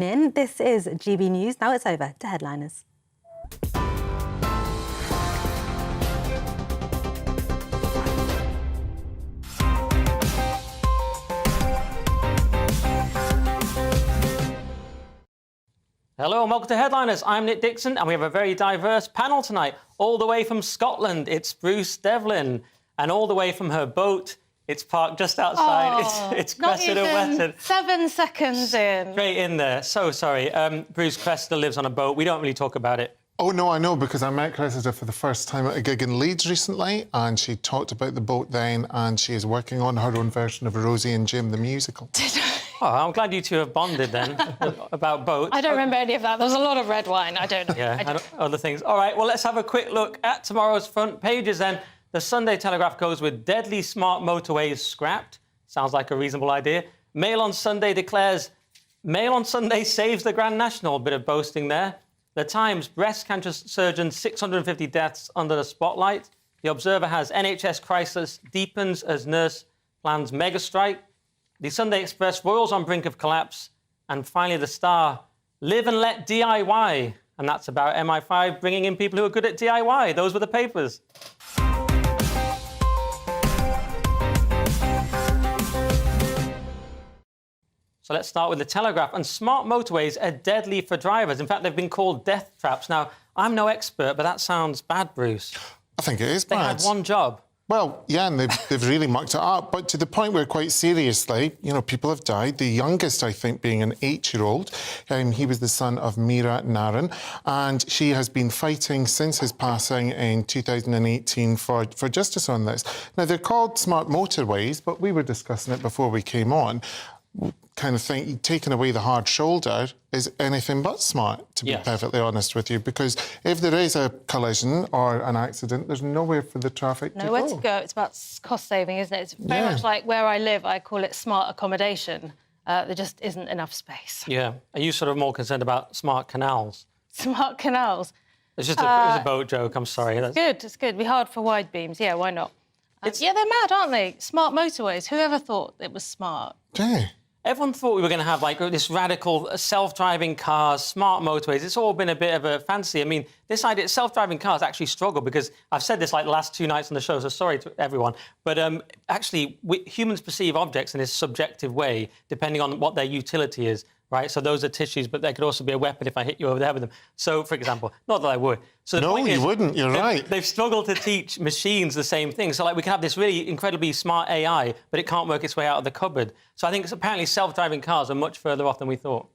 This is GB News. Now it's over to headliners. Hello and welcome to Headliners. I'm Nick Dixon and we have a very diverse panel tonight. All the way from Scotland, it's Bruce Devlin. And all the way from her boat, it's parked just outside. It's Cressida Wetton. 7 seconds in. Straight in there. So sorry. Bruce, Cressida lives on a boat. We don't really talk about it. Oh, no, I know, because I met Cressida for the first time at a gig in Leeds recently, and she talked about the boat then, and she is working on her own version of Rosie and Jim the musical. Oh, I'm glad you two have bonded then about boats. I don't remember any of that. There was a lot of red wine. I don't know. Yeah, and other things. All right, well, let's have a quick look at tomorrow's front pages then. The Sunday Telegraph goes with deadly smart motorways scrapped. Sounds like a reasonable idea. Mail on Sunday declares, Mail on Sunday saves the Grand National. Bit of boasting there. The Times, breast cancer surgeon, 650 deaths under the spotlight. The Observer has NHS crisis deepens as nurse plans mega strike. The Sunday Express, Royals on brink of collapse. And finally, The Star, live and let DIY. And that's about MI5 bringing in people who are good at DIY. Those were the papers. So let's start with the Telegraph. And smart motorways are deadly for drivers. In fact, they've been called death traps. Now, I'm no expert, but that sounds bad, Bruce. I think it is bad. They had one job. Well, yeah, and they've really mucked it up. But to the point where, quite seriously, you know, people have died. The youngest, I think, being an 8-year-old. He was the son of Mira Naran. And she has been fighting since his passing in 2018 for justice on this. Now, they're called smart motorways, but we were discussing it before we came on. Kind of think taking away the hard shoulder is anything but smart, to be perfectly honest with you, because if there is a collision or an accident, there's nowhere for the traffic to go. Nowhere to go. It's about cost saving, isn't it? It's very much like where I live. I call it smart accommodation. There just isn't enough space. Yeah. Are you sort of more concerned about smart canals? Smart canals. It's just it was a boat joke. I'm sorry. It's good. It's good. It'd be hard for wide beams. Yeah, why not? Yeah, they're mad, aren't they? Smart motorways. Whoever thought it was smart? Yeah. Everyone thought we were going to have, like, this radical self-driving cars, smart motorways. It's all been a bit of a fantasy. I mean, this idea, self-driving cars actually struggle because I've said this, like, the last 2 nights on the show, so sorry to everyone. But actually, humans perceive objects in this subjective way, depending on what their utility is, right? So those are tissues, but they could also be a weapon if I hit you over the head with them. So, for example, not that I would. So the point is, wouldn't. You're right. They've struggled to teach machines the same thing. So, like, we can have this really incredibly smart AI, but it can't work its way out of the cupboard. So I think apparently self-driving cars are much further off than we thought.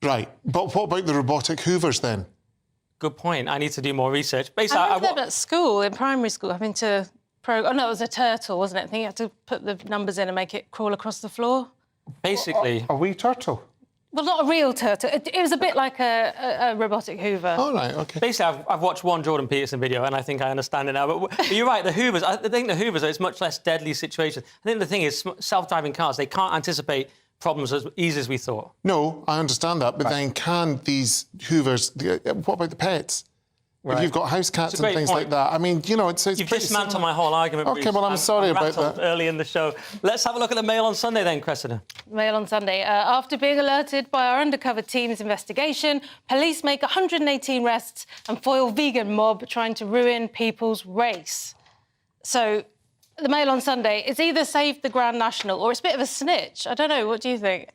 Right. But what about the robotic hoovers, then? Good point. I need to do more research. Basically, I learned at school, in primary school, having to... Oh, no, it was a turtle, wasn't it? I think you had to put the numbers in and make it crawl across the floor. Basically... A wee turtle? Well, not a real turtle. It was a bit like a robotic hoover. Oh, right, OK. Basically, I've watched one Jordan Peterson video and I think I understand it now. But you're right, the hoovers, I think the hoovers are much less deadly situation. I think the thing is, self-driving cars, they can't anticipate problems as easy as we thought. No, I understand that, but then can these hoovers... What about the pets? Right. If you've got house cats and things like that. I mean, you know, it's You've dismantled my whole argument, OK, well, I'm sorry about that. Early in the show. Let's have a look at the Mail on Sunday then, Cressida. Mail on Sunday. After being alerted by our undercover team's investigation, police make 118 arrests and foil vegan mob trying to ruin people's race. So, the Mail on Sunday, it's either saved the Grand National or it's a bit of a snitch. I don't know, what do you think?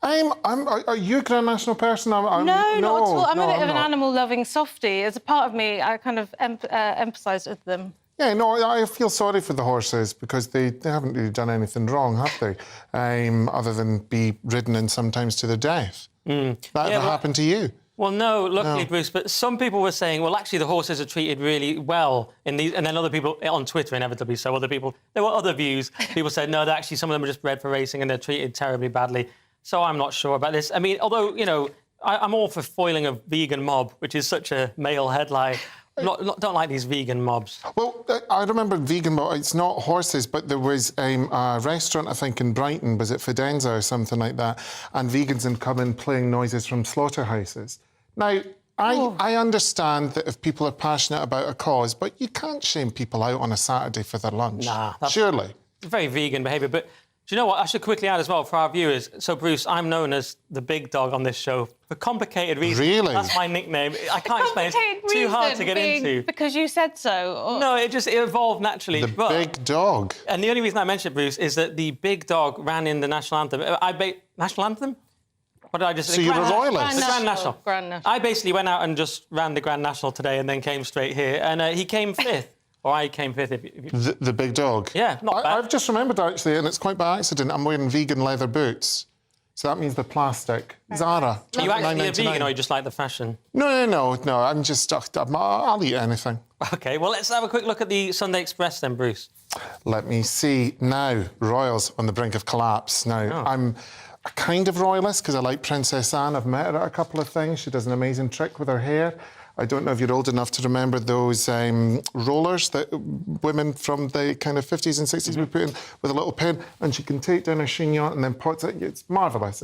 Are you a Grand National person? No, not at all. I'm a bit of an animal-loving softie. As a part of me, I kind of empathise with them. Yeah, no, I feel sorry for the horses because they haven't really done anything wrong, have they? Other than be ridden and sometimes to their death. That ever happened to you? Well, no, luckily, Bruce, but some people were saying, well, actually, the horses are treated really well in these... And then other people, on Twitter, inevitably, so other people... There were other views. People said, no, actually, some of them are just bred for racing and they're treated terribly badly. So I'm not sure about this. I mean, although, you know, I'm all for foiling a vegan mob, which is such a male headline. Don't like these vegan mobs. Well, I remember vegan mob. It's not horses, but there was a restaurant, I think, in Brighton. Was it Fidenza or something like that? And vegans had come in playing noises from slaughterhouses. Now, I understand that if people are passionate about a cause, but you can't shame people out on a Saturday for their lunch. Nah, that's surely. very vegan behaviour. But Do you know what? I should quickly add as well for our viewers. So, Bruce, I'm known as the big dog on this show for complicated reasons. Really? That's my nickname. I can't explain. It's too hard to get into. Because you said so? Or... No, it evolved naturally. The big dog. And the only reason I mentioned it, Bruce, is that the big dog ran in the national anthem. National anthem? What did I just say? So you're a royalist? The Grand National. Grand National. I basically went out and just ran the Grand National today and then came straight here. And he came fifth. Or I came fifth. The big dog? Yeah, not bad. I've just remembered, actually, and it's quite by accident, I'm wearing vegan leather boots. So that means they're plastic. Zara. Are you actually a $9.99. vegan or you just like the fashion? No. I'm just... I'll eat anything. OK, well, let's have a quick look at the Sunday Express then, Bruce. Let me see. Now, royals on the brink of collapse. Now, I'm a kind of royalist because I like Princess Anne. I've met her at a couple of things. She does an amazing trick with her hair. I don't know if you're old enough to remember those rollers that women from the kind of 50s and 60s would put in with a little pen, and she can take down her chignon and then pot it. It's marvellous.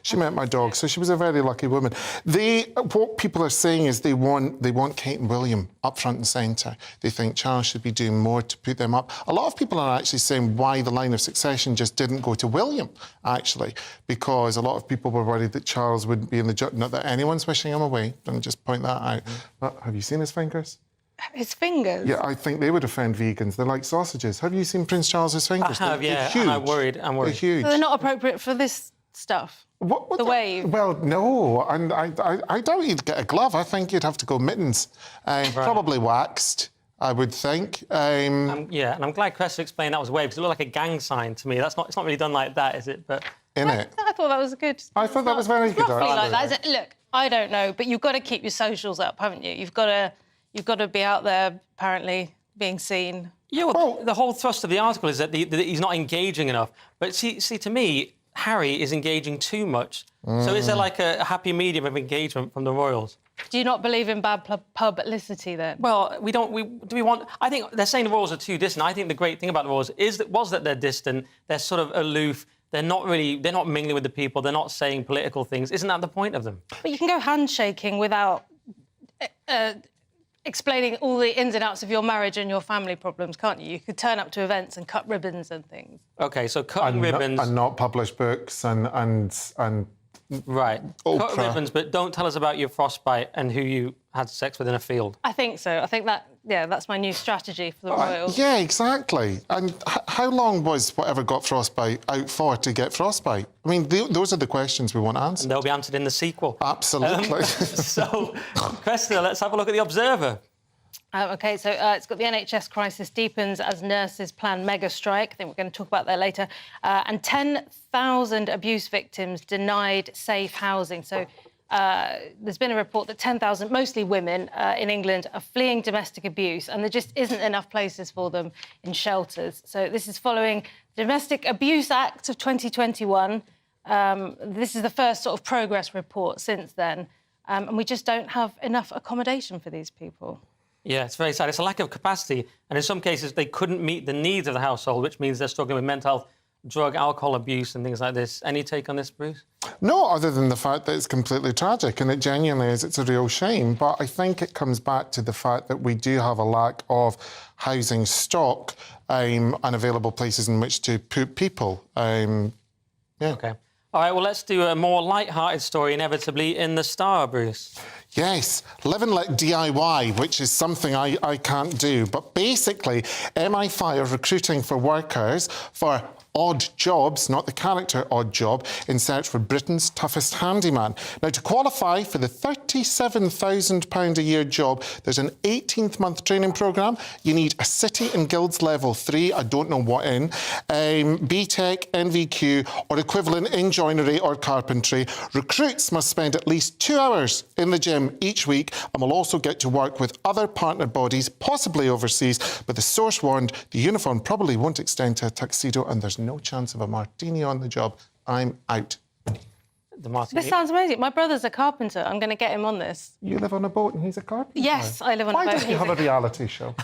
She met my dog, so she was a very lucky woman. What people are saying is they want Kate and William up front and centre. They think Charles should be doing more to put them up. A lot of people are actually saying why the line of succession just didn't go to William, actually, because a lot of people were worried that Charles wouldn't be in the job. Not that anyone's wishing him away. Let me just point that out. But have you seen his fingers? His fingers? Yeah, I think they would offend vegans. They're like sausages. Have you seen Prince Charles's fingers? I have, they're huge. And I'm worried. They're huge. So they're not appropriate for this stuff? What the wave? Well, no. And I doubt you'd get a glove. I think you'd have to go mittens. Probably waxed, I would think. Yeah, and I'm glad Cressida explained that was a wave, because it looked like a gang sign to me. It's not really done like that, is it? But I thought that was good. I thought that was very good. Roughly like that, is it? Look, I don't know, but you've got to keep your socials up, haven't you? You've got to be out there, apparently, being seen. Yeah, well, the whole thrust of the article is that he's not engaging enough. But see, to me, Harry is engaging too much. So is there like a happy medium of engagement from the royals? Do you not believe in bad publicity then? Well, we don't. Do we want? I think they're saying the royals are too distant. I think the great thing about the royals was that they're distant. They're sort of aloof. They're not mingling with the people. They're not saying political things. Isn't that the point of them? But you can go handshaking without explaining all the ins and outs of your marriage and your family problems, can't you? You could turn up to events and cut ribbons and things. OK, so cutting ribbons... And not publish books and Right. Oprah. Cut ribbons, but don't tell us about your frostbite and who you had sex with in a field. I think so. I think that's my new strategy for the royals. Yeah, exactly. And how long was whatever got frostbite out for to get frostbite? I mean, those are the questions we want answered. And they'll be answered in the sequel. Absolutely. So, Cressida, let's have a look at The Observer. OK, so it's got the NHS crisis deepens as nurses plan mega strike. I think we're going to talk about that later. And 10,000 abuse victims denied safe housing. So there's been a report that 10,000, mostly women in England, are fleeing domestic abuse, and there just isn't enough places for them in shelters. So this is following the Domestic Abuse Act of 2021. This is the first sort of progress report since then. And we just don't have enough accommodation for these people. Yeah, it's very sad. It's a lack of capacity, and in some cases they couldn't meet the needs of the household, which means they're struggling with mental health, drug, alcohol abuse and things like this. Any take on this, Bruce? No, other than the fact that it's completely tragic, and it genuinely is. It's a real shame, but I think it comes back to the fact that we do have a lack of housing stock and available places in which to put people. Yeah. OK. All right, well, let's do a more light-hearted story, inevitably, in The Star, Bruce. Yes, live and let DIY, which is something I can't do. But basically, MI5 are recruiting for workers for odd jobs, not the character odd job, in search for Britain's toughest handyman. Now, to qualify for the £37,000 a year job, there's an 18th-month training programme. You need a City and Guilds Level 3, I don't know what in, BTEC, NVQ, or equivalent in joinery or carpentry. Recruits must spend at least 2 hours in the gym each week and will also get to work with other partner bodies, possibly overseas, but the source warned the uniform probably won't extend to a tuxedo and there's no chance of a martini on the job. I'm out. The martini. This sounds amazing. My brother's a carpenter. I'm going to get him on this. You live on a boat and he's a carpenter? Yes, I live on a boat. Why don't you have a reality show?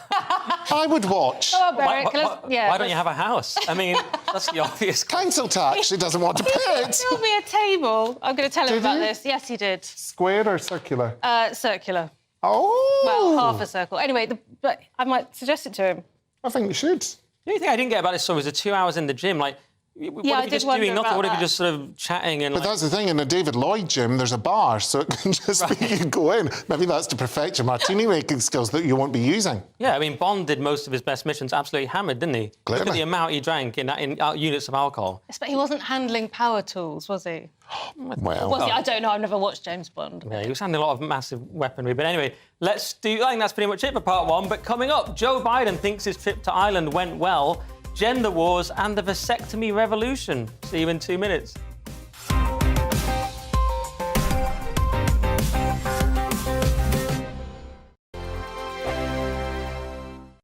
I would watch. Oh, Barry, why don't you have a house? I mean, that's the obvious... Council tax, she doesn't want to pay it. He built me a table. I'm going to tell him Did about you? this. Yes, he did. Square or circular? Circular. Oh! Well, half a circle. Anyway, but I might suggest it to him. I think you should. The only thing I didn't get about this story was the 2 hours in the gym. Like, What Yeah, if I you're did just wonder doing nothing? about What if you're that. just sort of chatting and But that's the thing, in the David Lloyd gym, there's a bar, so it can just be you go in. Maybe that's to perfect your martini-making skills that you won't be using. Yeah, I mean, Bond did most of his best missions absolutely hammered, didn't he? Look at Clearly. the amount he drank in units of alcohol. But he wasn't handling power tools, was he? Well, Was he? I don't know. I've never watched James Bond. Yeah, he was handling a lot of massive weaponry. But anyway, I think that's pretty much it for part one. But coming up, Joe Biden thinks his trip to Ireland went well, gender wars and the vasectomy revolution. See you in 2 minutes.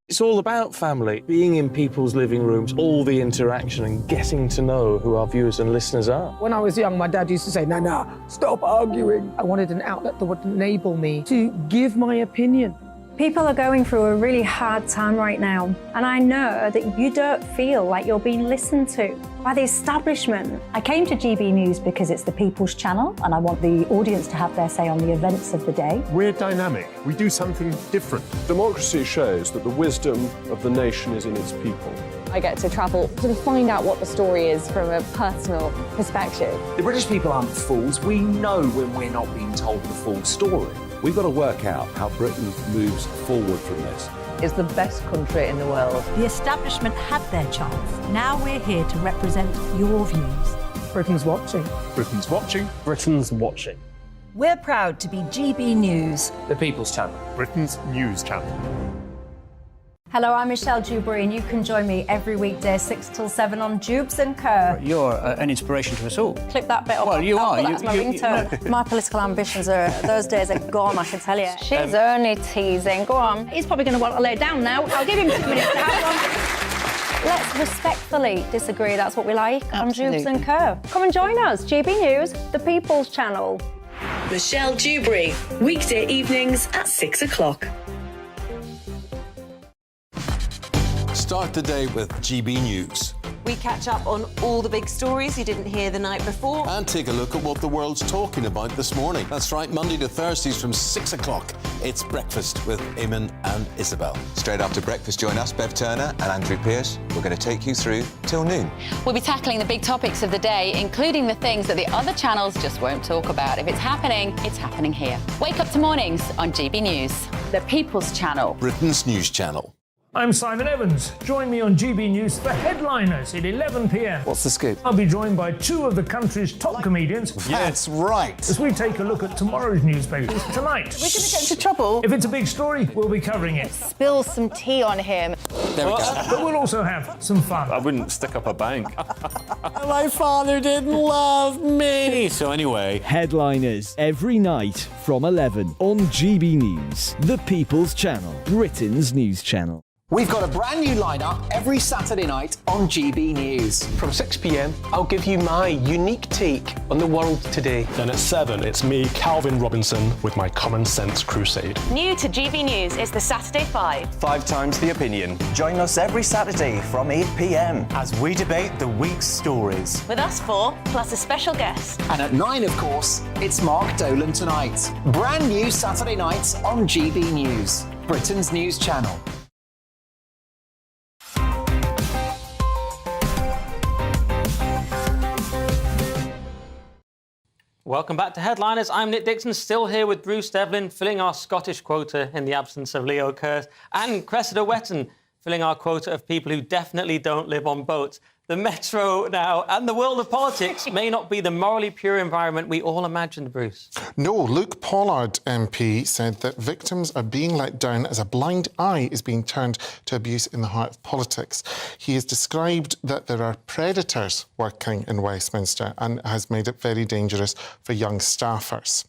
It's all about family, being in people's living rooms, all the interaction and getting to know who our viewers and listeners are. When I was young, my dad used to say, Nana, stop arguing. I wanted an outlet that would enable me to give my opinion. People are going through a really hard time right now, and I know that you don't feel like you're being listened to by the establishment. I came to GB News because it's the People's Channel, and I want the audience to have their say on the events of the day. We're dynamic. We do something different. Democracy shows that the wisdom of the nation is in its people. I get to travel to find out what the story is from a personal perspective. The British people aren't fools. We know when we're not being told the full story. We've got to work out how Britain moves forward from this. It's the best country in the world. The establishment had their chance. Now we're here to represent your views. Britain's watching. Britain's watching. Britain's watching. We're proud to be GB News. The People's Channel. Britain's news channel. Hello, I'm Michelle Dewberry, and you can join me every weekday 6 till 7 on Jubes and Kerr. You're an inspiration to us all. Clip that bit up. Well, you are. That's my ringtone. My political ambitions those days are gone, I can tell you. She's only teasing. Go on. He's probably going to want to lay down now. I'll give him 2 minutes to have one. Let's respectfully disagree. That's what we like on Jubes and Kerr. Come and join us. GB News, the People's Channel. Michelle Dewberry, weekday evenings at 6 o'clock. Start the day with GB News. We catch up on all the big stories you didn't hear the night before. And take a look at what the world's talking about this morning. That's right, Monday to Thursdays from 6 o'clock. It's Breakfast with Eamon and Isabel. Straight after breakfast, join us, Bev Turner and Andrew Pearce. We're going to take you through till noon. We'll be tackling the big topics of the day, including the things that the other channels just won't talk about. If it's happening here. Wake up to mornings on GB News, the People's Channel. Britain's news channel. I'm Simon Evans. Join me on GB News for Headliners at 11 p.m. What's the scoop? I'll be joined by 2 of the country's top comedians. That's right. As we take a look at tomorrow's newspapers tonight. We're going to get into trouble. If it's a big story, we'll be covering it. Spill some tea on him. There we go. But we'll also have some fun. I wouldn't stick up a bank. My father didn't love me. So anyway, Headliners every night from 11 on GB News, the People's Channel, Britain's news channel. We've got a brand new lineup every Saturday night on GB News. From 6 p.m, I'll give you my unique take on the world today. Then at 7, it's me, Calvin Robinson, with my Common Sense Crusade. New to GB News is the Saturday 5. 5 times the opinion. Join us every Saturday from 8 p.m. as we debate the week's stories. With us 4, plus a special guest. And at 9, of course, it's Mark Dolan Tonight. Brand new Saturday nights on GB News, Britain's news channel. Welcome back to Headliners. I'm Nick Dixon, still here with Bruce Devlin, filling our Scottish quota in the absence of Leo Kearse, and Cressida Wetton, filling our quota of people who definitely don't live on boats. The Metro now and the world of politics may not be the morally pure environment we all imagined, Bruce. No, Luke Pollard MP said that victims are being let down as a blind eye is being turned to abuse in the heart of politics. He has described that there are predators working in Westminster and has made it very dangerous for young staffers.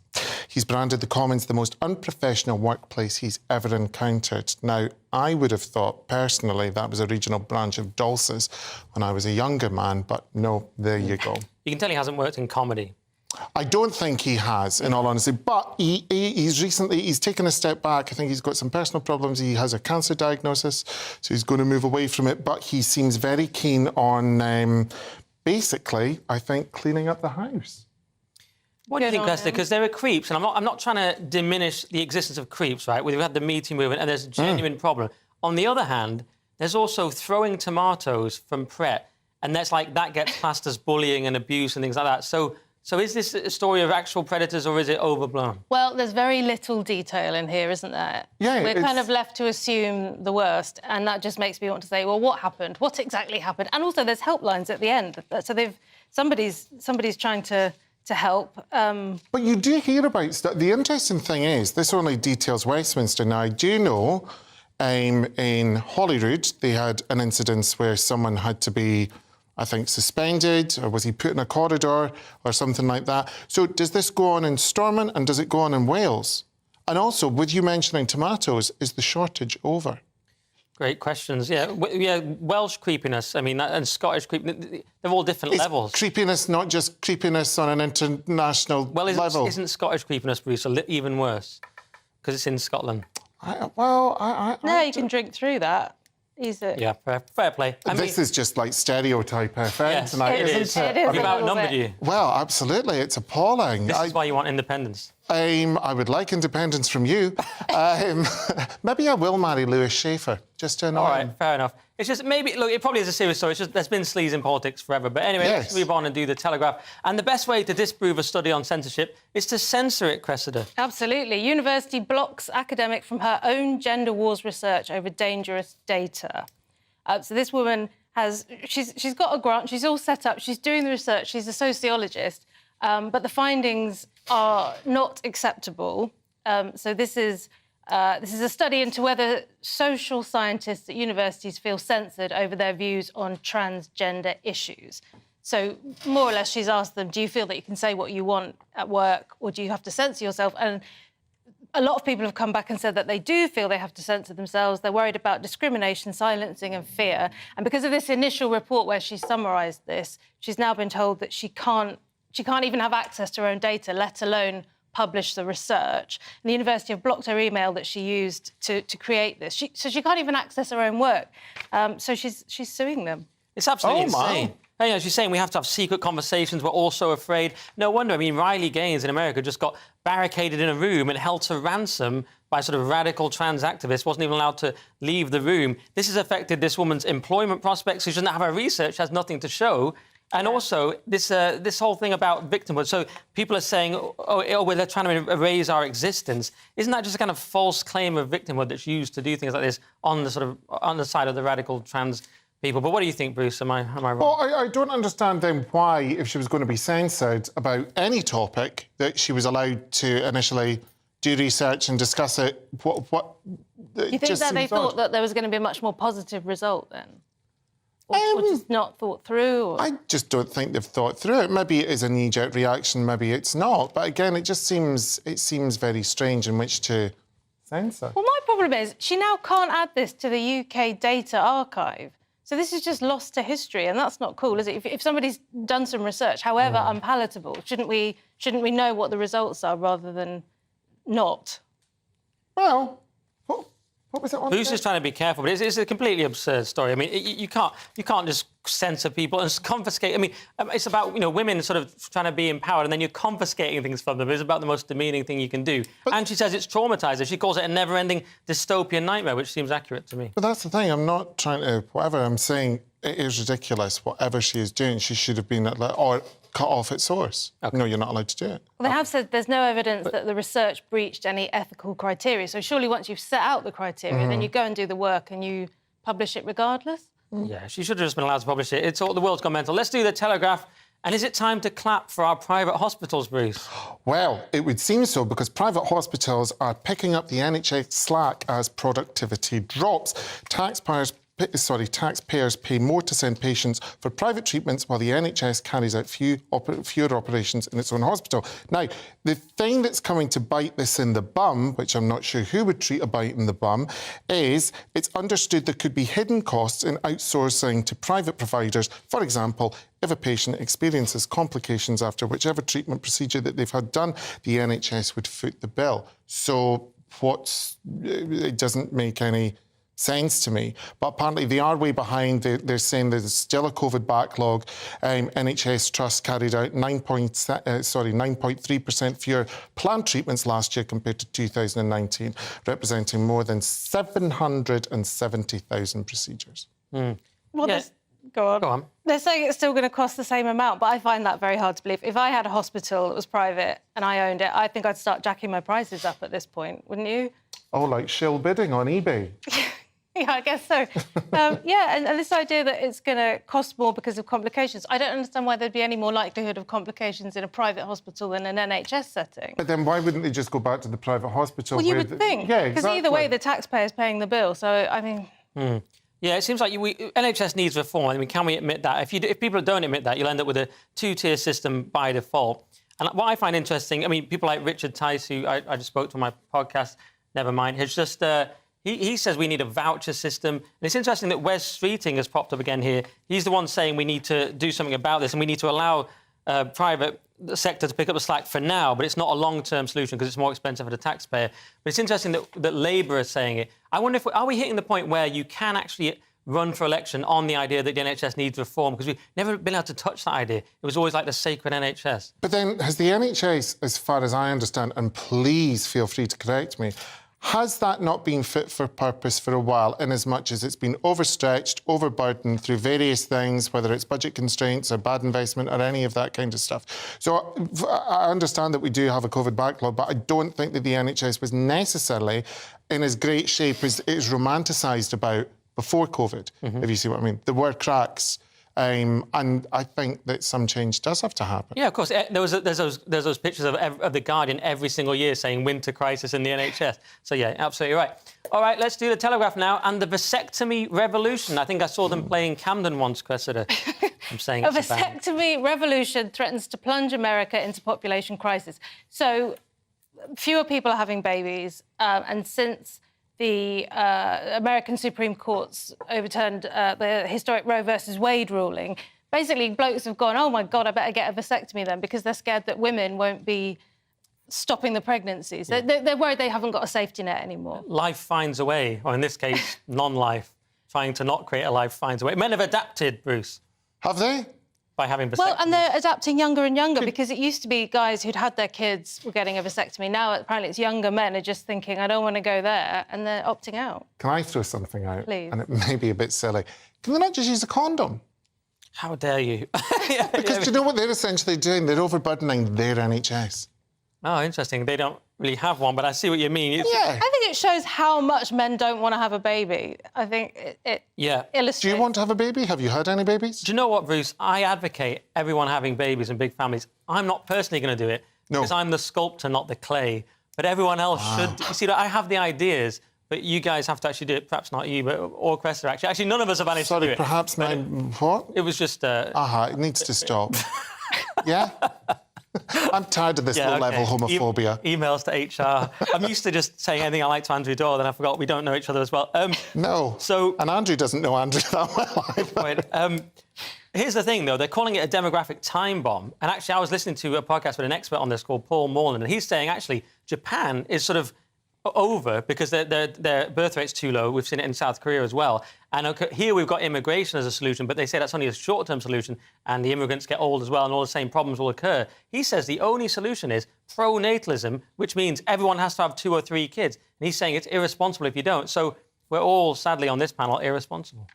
He's branded the Commons the most unprofessional workplace he's ever encountered. Now, I would have thought, personally, that was a regional branch of Dulces when I was a younger man, but no, there you go. You can tell he hasn't worked in comedy. I don't think he has, in all honesty, but he's taken a step back. I think he's got some personal problems. He has a cancer diagnosis, so he's going to move away from it, but he seems very keen on, basically, I think, cleaning up the house. What do you think, Cressida? Because there are creeps, and I'm not trying to diminish the existence of creeps, right? We've had the Me Too movement, and there's a genuine problem. On the other hand, there's also throwing tomatoes from Pret and that's like that gets classed as bullying and abuse and things like that. So is this a story of actual predators or is it overblown? Well, there's very little detail in here, isn't there? Yeah, we're kind of left to assume the worst, and that just makes me want to say, well, what happened? What exactly happened? And also, there's helplines at the end, so somebody's trying to help. But you do hear about stuff. The interesting thing is, this only details Westminster. Now, I do know in Holyrood they had an incident where someone had to be, I think, suspended, or was he put in a corridor or something like that. So does this go on in Stormont and does it go on in Wales? And also, with you mentioning tomatoes, is the shortage over? Great questions. Yeah, Welsh creepiness, I mean, and Scottish creepiness, they're all different levels. Creepiness not just creepiness on an international level? Isn't Scottish creepiness, Bruce, even worse? Because it's in Scotland. No, you can drink through that. Yeah, fair play. This is just like stereotype yes, tonight, isn't it? It is We've outnumbered you. Well, absolutely. It's appalling. This is why you want independence. I would like independence from you. Maybe I will marry Lewis Schaefer, just to annoy him. All right, fair enough. It's just maybe, look, it probably is a serious story. It's just there's been sleaze in politics forever. But anyway, let's move on and do the Telegraph. And the best way to disprove a study on censorship is to censor it, Cressida. Absolutely. University blocks academic from her own gender wars research over dangerous data. So this woman she's got a grant, she's all set up, she's doing the research, she's a sociologist, but the findings are not acceptable. So this is a study into whether social scientists at universities feel censored over their views on transgender issues. So more or less she's asked them, do you feel that you can say what you want at work or do you have to censor yourself? And a lot of people have come back and said that they do feel they have to censor themselves. They're worried about discrimination, silencing and fear. And because of this initial report where she summarised this, she's now been told that she can't even have access to her own data, let alone publish the research. And the university have blocked her email that she used to create this. So she can't even access her own work. So she's suing them. It's absolutely insane. You know, she's saying we have to have secret conversations. We're all so afraid. No wonder. I mean, Riley Gaines in America just got barricaded in a room and held to ransom by sort of radical trans activists, wasn't even allowed to leave the room. This has affected this woman's employment prospects. She doesn't have her research, has nothing to show. And also, this whole thing about victimhood. So people are saying, well, they're trying to erase our existence. Isn't that just a kind of false claim of victimhood that's used to do things like this on the side of the radical trans people? But what do you think, Bruce? Am I wrong? Well, I don't understand then why, if she was going to be censored about any topic, that she was allowed to initially do research and discuss it. You think that they thought that there was going to be a much more positive result then? Or just not thought through? Or? I just don't think they've thought through it. Maybe it is a knee-jerk reaction, maybe it's not. But again, it seems very strange in which to censor. Well, my problem is she now can't add this to the UK data archive. So this is just lost to history, and that's not cool, is it? If somebody's done some research, however unpalatable, shouldn't we know what the results are rather than not? Well, what was it on? Bruce is trying to be careful, but it's a completely absurd story. I mean, you can't just censor people and confiscate. I mean, it's about women sort of trying to be empowered, and then you're confiscating things from them. It's about the most demeaning thing you can do. And she says it's traumatised her. She calls it a never-ending dystopian nightmare, which seems accurate to me. But that's the thing. I'm not trying to whatever. I'm saying it is ridiculous. Whatever she is doing, she should have been or cut off at source. Okay. No, you're not allowed to do it. Well, they have said there's no evidence that the research breached any ethical criteria. So surely once you've set out the criteria, then you go and do the work and you publish it regardless? Yeah, she should have just been allowed to publish it. It's all, the world's gone mental. Let's do the Telegraph. And is it time to clap for our private hospitals, Bruce? Well, it would seem so, because private hospitals are picking up the NHS slack as productivity drops. Taxpayers pay more to send patients for private treatments while the NHS carries out fewer operations in its own hospital. Now, the thing that's coming to bite this in the bum, which I'm not sure who would treat a bite in the bum, is it's understood there could be hidden costs in outsourcing to private providers. For example, if a patient experiences complications after whichever treatment procedure that they've had done, the NHS would foot the bill. So it doesn't make any sense to me. But apparently they are way behind. They're saying there's still a COVID backlog. NHS Trust carried out 9.3% fewer planned treatments last year compared to 2019, representing more than 770,000 procedures. Well, Go on. Go on. They're saying it's still going to cost the same amount, but I find that very hard to believe. If I had a hospital that was private and I owned it, I think I'd start jacking my prices up at this point, wouldn't you? Oh, like shill bidding on eBay. Yeah, I guess so. Yeah, and this idea that it's going to cost more because of complications, I don't understand why there'd be any more likelihood of complications in a private hospital than an NHS setting. But then why wouldn't they just go back to the private hospital? Well, you would think. Yeah, because exactly. either way, the taxpayer's paying the bill. So, I mean... Yeah, it seems like NHS needs reform. I mean, can we admit that? If people don't admit that, you'll end up with a two-tier system by default. And what I find interesting, I mean, people like Richard Tice, who I just spoke to on my podcast, never mind, has just... He says we need a voucher system. And it's interesting that Wes Streeting has popped up again here. He's the one saying we need to do something about this and we need to allow private sector to pick up the slack for now, but it's not a long-term solution because it's more expensive for the taxpayer. But it's interesting that Labour is saying it. I wonder if are we hitting the point where you can actually run for election on the idea that the NHS needs reform? Because we've never been able to touch that idea. It was always like the sacred NHS. But then has the NHS, as far as I understand, and please feel free to correct me, has that not been fit for purpose for a while, in as much as it's been overstretched, overburdened through various things, whether it's budget constraints or bad investment or any of that kind of stuff? So I understand that we do have a COVID backlog, but I don't think that the NHS was necessarily in as great shape as it is romanticised about before COVID, if you see what I mean. There were cracks. And I think that some change does have to happen. Yeah, of course. There's those pictures of The Guardian every single year saying winter crisis in the NHS. So, yeah, absolutely right. All right, let's do the Telegraph now and the vasectomy revolution. I think I saw them playing Camden once, Cressida. I'm saying a it's vasectomy revolution threatens to plunge America into population crisis. So, fewer people are having babies, and since the American Supreme Court's overturned the historic Roe versus Wade ruling, basically blokes have gone, oh, my God, I better get a vasectomy then, because they're scared that women won't be stopping the pregnancies. Yeah. They're worried they haven't got a safety net anymore. Life finds a way, or in this case, non-life. Trying to not create a life finds a way. Men have adapted, Bruce. Have they? By having vasectomy. Well, and they're adapting younger and younger, because it used to be guys who'd had their kids were getting a vasectomy. Now, apparently, it's younger men are just thinking, I don't want to go there, and they're opting out. Can I throw something out? Please. And it may be a bit silly. Can they not just use a condom? How dare you? Because do you know what they're essentially doing? They're overburdening their NHS. Oh, interesting. They don't really have one, but I see what you mean. Yeah. I think it shows how much men don't want to have a baby. I think it illustrates... Do you want to have a baby? Have you had any babies? Do you know what, Bruce? I advocate everyone having babies and big families. I'm not personally going to do it because I'm the sculptor, not the clay. But everyone else should. You see, I have the ideas, but you guys have to actually do it. Perhaps not you, but or Cressida, actually. Actually, none of us have managed to do it. Perhaps not. What? It was just... it needs to stop. Yeah? I'm tired of this low-level homophobia. Emails to HR. I'm used to just saying anything I like to Andrew Doyle, then I forgot we don't know each other as well. No. And Andrew doesn't know Andrew that well either. Here's the thing, though. They're calling it a demographic time bomb. And actually, I was listening to a podcast with an expert on this called Paul Morland, and he's saying, actually, Japan is sort of over because their birth rate's too low. We've seen it in South Korea as well. And here we've got immigration as a solution, but they say that's only a short-term solution, and the immigrants get old as well, and all the same problems will occur. He says the only solution is pronatalism, which means everyone has to have 2 or 3 kids. And he's saying it's irresponsible if you don't. So we're all, sadly, on this panel, irresponsible.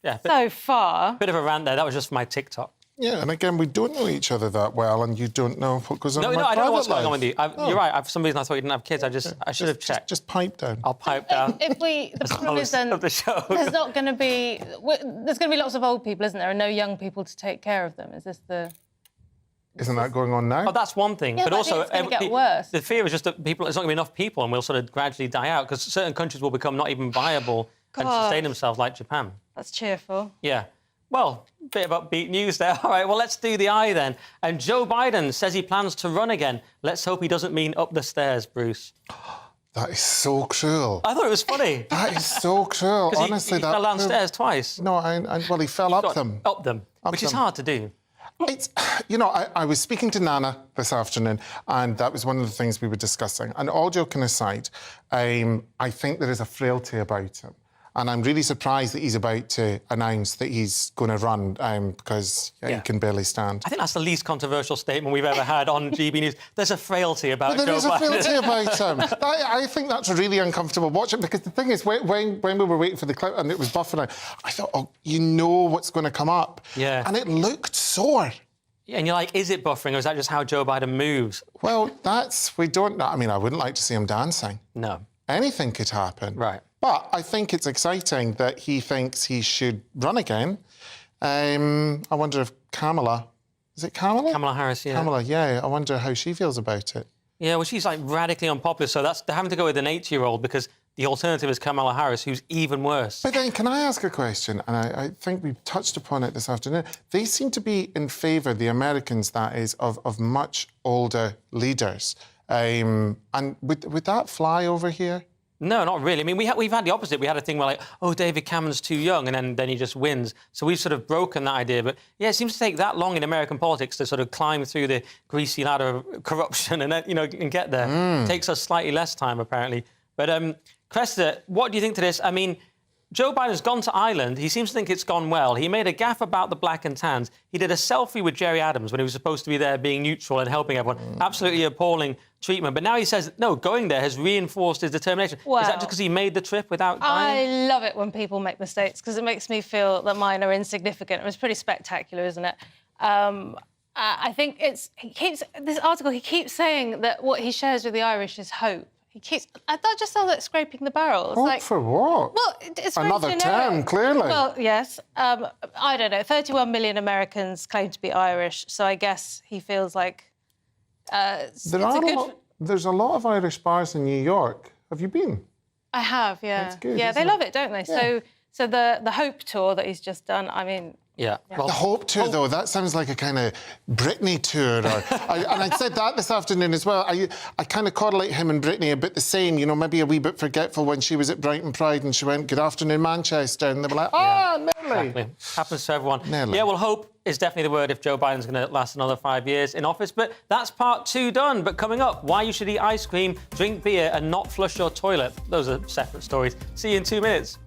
Yeah. So far. Bit of a rant there. That was just for my TikTok. Yeah, and again, we don't know each other that well, and you don't know what goes on in my I don't know what's private going on life. with you. You're right. For some reason, I thought you didn't have kids. I should have checked. Just pipe down. I'll pipe down. The problem is then of the show. There's not going to be... There's going to be lots of old people, isn't there, and no young people to take care of them. Is this the... Isn't that going on now? Oh, that's one thing. Yeah, but also, it's going to get worse. The fear is just that there's not going to be enough people, and we'll sort of gradually die out because certain countries will become not even viable and sustain themselves, like Japan. That's cheerful. Yeah. Well, a bit of upbeat news there. All right, well, let's do the eye then. And Joe Biden says he plans to run again. Let's hope he doesn't mean up the stairs, Bruce. That is so cruel. I thought it was funny. That is so cruel. Honestly, he fell downstairs twice. No, well, he fell up them. Up them, which is hard to do. It's, you know, I was speaking to Nana this afternoon, and that was one of the things we were discussing. And all joking aside, I think there is a frailty about him. And I'm really surprised that he's about to announce that he's going to run because he can barely stand. I think that's the least controversial statement we've ever had on GB News. There's a frailty about Joe Biden. There is a frailty about him. I think that's really uncomfortable watching, because the thing is, when we were waiting for the clip and it was buffering out, I thought, oh, you know what's going to come up. Yeah. And it looked sore. Yeah, and you're like, is it buffering, or is that just how Joe Biden moves? Well, we don't know. I mean, I wouldn't like to see him dancing. No. Anything could happen. Right. But I think it's exciting that he thinks he should run again. I wonder if Kamala... Is it Kamala? Kamala Harris, yeah. Kamala, yeah. I wonder how she feels about it. Yeah, well, she's, like, radically unpopular, so they're having to go with an 80-year-old because the alternative is Kamala Harris, who's even worse. But then, can I ask a question? And I think we touched upon it this afternoon. They seem to be in favour, the Americans, that is, of much older leaders. And would that fly over here? No, not really. I mean, we've had the opposite. We had a thing where, like, oh, David Cameron's too young, and then he just wins. So we've sort of broken that idea. But, yeah, it seems to take that long in American politics to sort of climb through the greasy ladder of corruption and, and get there. It takes us slightly less time, apparently. But, Cressida, what do you think to this? I mean, Joe Biden's gone to Ireland. He seems to think it's gone well. He made a gaffe about the black and tans. He did a selfie with Jerry Adams when he was supposed to be there being neutral and helping everyone. Absolutely appalling treatment. But now he says, no, going there has reinforced his determination. Well, is that just because he made the trip without dying? I love it when people make mistakes because it makes me feel that mine are insignificant. It was pretty spectacular, isn't it? I think this article, he keeps saying that what he shares with the Irish is hope. That just sounds like scraping the barrel. Hope like, for what? Well, it's another term, clearly. Well, yes. I don't know. 31 million Americans claim to be Irish, so I guess he feels like there's a lot of Irish bars in New York. Have you been? I have, yeah. That's good, yeah, they love it, don't they? Yeah. So the Hope tour that he's just done, I mean... Yeah. Well, the Hope tour, though, that sounds like a kind of Britney tour. And I said that this afternoon as well. I kind of correlate him and Britney a bit the same, maybe a wee bit forgetful when she was at Brighton Pride and she went, good afternoon, Manchester, and they were like, nearly. Exactly. Happens to everyone. Nearly. Yeah, well, hope is definitely the word if Joe Biden's going to last another 5 years in office. But that's part 2 done. But coming up, why you should eat ice cream, drink beer and not flush your toilet. Those are separate stories. See you in 2 minutes.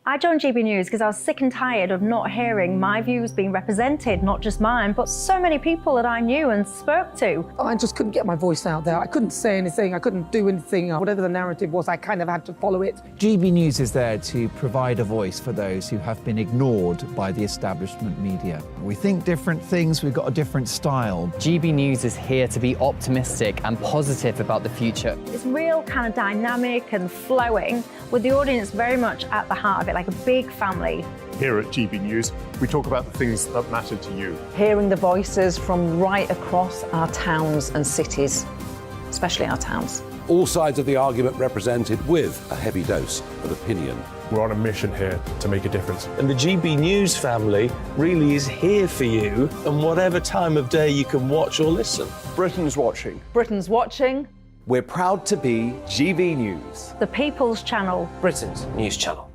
I joined GB News because I was sick and tired of not hearing my views being represented, not just mine, but so many people that I knew and spoke to. I just couldn't get my voice out there. I couldn't say anything. I couldn't do anything. Whatever the narrative was, I kind of had to follow it. GB News is there to provide a voice for those who have been ignored by the establishment media. We think different things, we've got a different style. GB News is here to be optimistic and positive about the future. It's real kind of dynamic and flowing, with the audience very much at the heart of it, like a big family. Here at GB News, we talk about the things that matter to you. Hearing the voices from right across our towns and cities, especially our towns. All sides of the argument represented with a heavy dose of opinion. We're on a mission here to make a difference. And the GB News family really is here for you, and whatever time of day you can watch or listen. Britain's watching. Britain's watching. We're proud to be GB News. The People's Channel. Britain's news channel.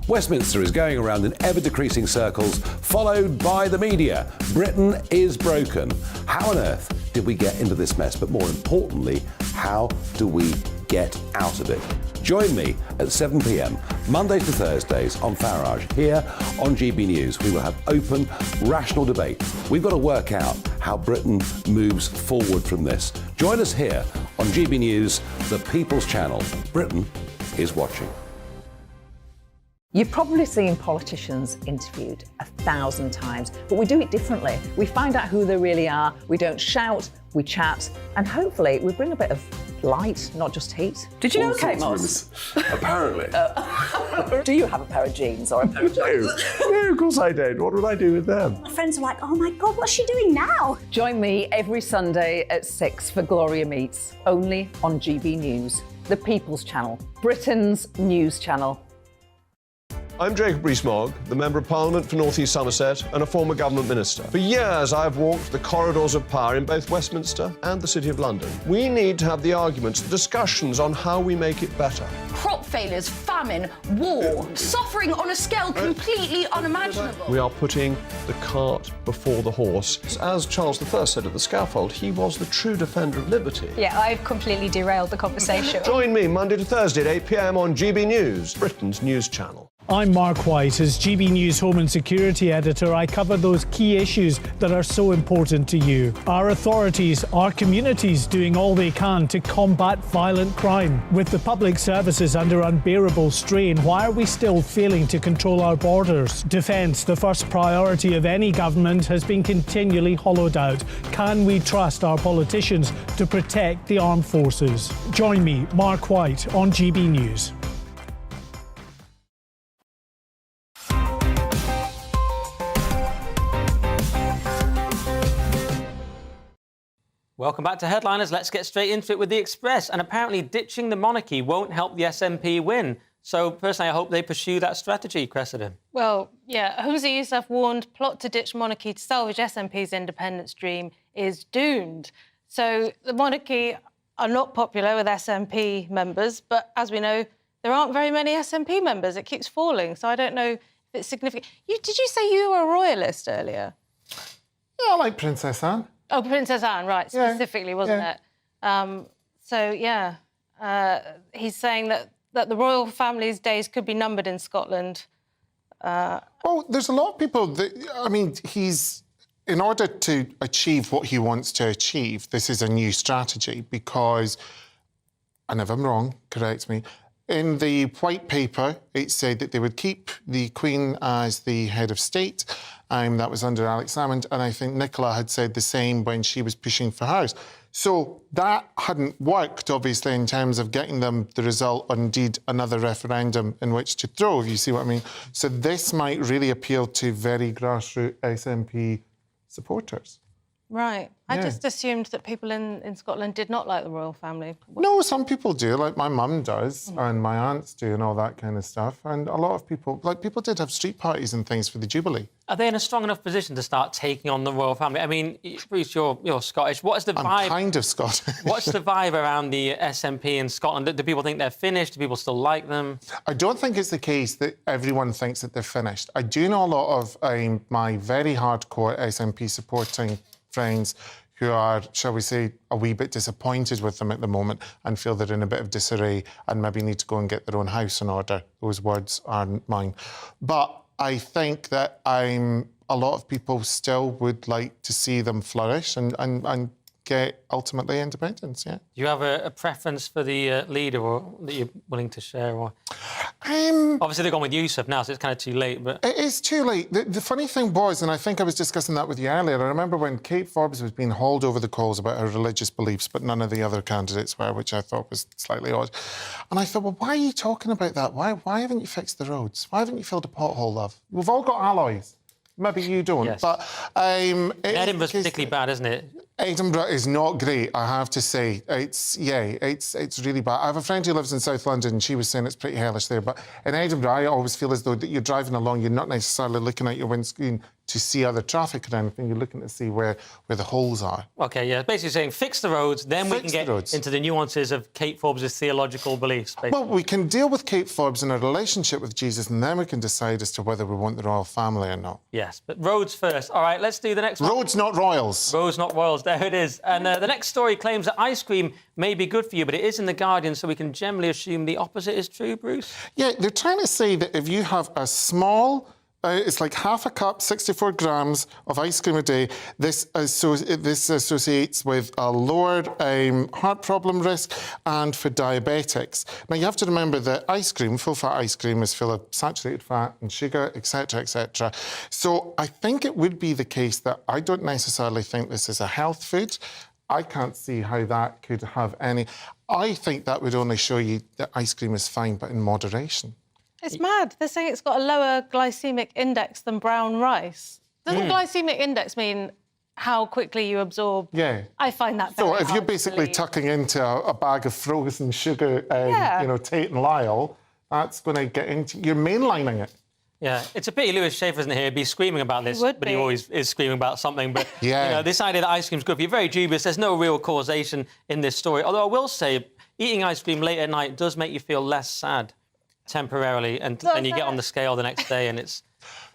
Westminster is going around in ever-decreasing circles, followed by the media. Britain is broken. How on earth did we get into this mess? But more importantly, how do we get out of it? Join me at 7 p.m, Mondays to Thursdays on Farage. Here on GB News, we will have open, rational debate. We've got to work out how Britain moves forward from this. Join us here on GB News, the People's Channel. Britain is watching. You've probably seen politicians interviewed 1,000 times, but we do it differently. We find out who they really are, we don't shout, we chat, and hopefully we bring a bit of light, not just heat. Did you know Kate Moss? Apparently. Do you have a pair of jeans or a pair of jeans? No, of course I don't. What would I do with them? My friends are like, oh my God, what's she doing now? Join me every Sunday at 6 for Gloria Meets, only on GB News, the People's Channel, Britain's news channel. I'm Jacob Rees-Mogg, the Member of Parliament for North East Somerset and a former government minister. For years, I have walked the corridors of power in both Westminster and the City of London. We need to have the arguments, the discussions on how we make it better. Crop failures, famine, war, suffering on a scale completely unimaginable. We are putting the cart before the horse. As Charles I said at the scaffold, he was the true defender of liberty. Yeah, I've completely derailed the conversation. Join me Monday to Thursday at 8 p.m. on GB News, Britain's news channel. I'm Mark White. As GB News Home and Security Editor, I cover those key issues that are so important to you. Our authorities, our communities doing all they can to combat violent crime. With the public services under unbearable strain, why are we still failing to control our borders? Defence, the first priority of any government, has been continually hollowed out. Can we trust our politicians to protect the armed forces? Join me, Mark White, on GB News. Welcome back to Headliners. Let's get straight into it with the Express. And apparently ditching the monarchy won't help the SNP win. So personally, I hope they pursue that strategy, Cressida. Well, yeah, Humza Yousaf warned plot to ditch monarchy to salvage SNP's independence dream is doomed. So the monarchy are not popular with SNP members, but as we know, there aren't very many SNP members. It keeps falling, so I don't know if it's significant. Did you say you were a royalist earlier? Yeah, I like Princess Anne. Oh, Princess Anne, right, specifically, wasn't it? He's saying that the royal family's days could be numbered in Scotland. Well, there's a lot of people that, I mean, in order to achieve what he wants to achieve, this is a new strategy because, and if I'm wrong, correct me, in the white paper, it said that they would keep the Queen as the head of state. That was under Alex Salmond, and I think Nicola had said the same when she was pushing for hers. So that hadn't worked, obviously, in terms of getting them the result, or indeed another referendum in which to throw, if you see what I mean. So this might really appeal to very grassroots SNP supporters. Right. I just assumed that people in Scotland did not like the royal family. No, some people do, like my mum does, and my aunts do, and all that kind of stuff. And a lot of people, like people did have street parties and things for the Jubilee. Are they in a strong enough position to start taking on the royal family? I mean, Bruce, you're Scottish. What is the vibe? I'm kind of Scottish. What's the vibe around the SNP in Scotland? Do people think they're finished? Do people still like them? I don't think it's the case that everyone thinks that they're finished. I do know a lot of my very hardcore SNP supporting friends who are, shall we say, a wee bit disappointed with them at the moment and feel they're in a bit of disarray and maybe need to go and get their own house in order. Those words aren't mine. But I think that a lot of people still would like to see them flourish and get ultimately independence, yeah. Do you have a preference for the leader or that you're willing to share? Or... Obviously, they've gone with Yousaf now, so it's kind of too late, but... It is too late. The funny thing was, and I think I was discussing that with you earlier, I remember when Kate Forbes was being hauled over the coals about her religious beliefs, but none of the other candidates were, which I thought was slightly odd. And I thought, well, why are you talking about that? Why haven't you fixed the roads? Why haven't you filled a pothole, love? We've all got alloys. Maybe you don't, yes. But... Edinburgh's particularly bad, isn't it? Edinburgh is not great, I have to say. It's really bad. I have a friend who lives in South London, and she was saying it's pretty hellish there. But in Edinburgh, I always feel as though that you're driving along, you're not necessarily looking at your windscreen to see other traffic or anything. You're looking to see where the holes are. OK, yeah, basically saying fix the roads, then we can get into the nuances of Kate Forbes' theological beliefs, basically. Well, we can deal with Kate Forbes and her relationship with Jesus, and then we can decide as to whether we want the royal family or not. Yes, but roads first. All right, let's do the next one. Roads, not royals. Roads, not royals. There it is. And the next story claims that ice cream may be good for you, but it is in The Guardian, so we can generally assume the opposite is true, Bruce? Yeah, they're trying to say that if you have a small... it's like half a cup, 64 grams of ice cream a day. This associates with a lower heart problem risk and for diabetics. Now, you have to remember that ice cream, full-fat ice cream, is full of saturated fat and sugar, etc., etc. So I think it would be the case that I don't necessarily think this is a health food. I can't see how that could have any... I think that would only show you that ice cream is fine, but in moderation. It's mad. They're saying it's got a lower glycemic index than brown rice. Doesn't glycemic index mean how quickly you absorb? Yeah. I find that very So if hard you're basically tucking into a bag of frozen sugar, Tate and Lyle, that's going to get into... You're mainlining it. Yeah, it's a pity Lewis Schaefer isn't here. He'd be screaming about this, but he always is screaming about something. But this idea that ice cream's good for you, very dubious. There's no real causation in this story. Although I will say, eating ice cream late at night does make you feel less sad temporarily, and then you get on the scale the next day and it's...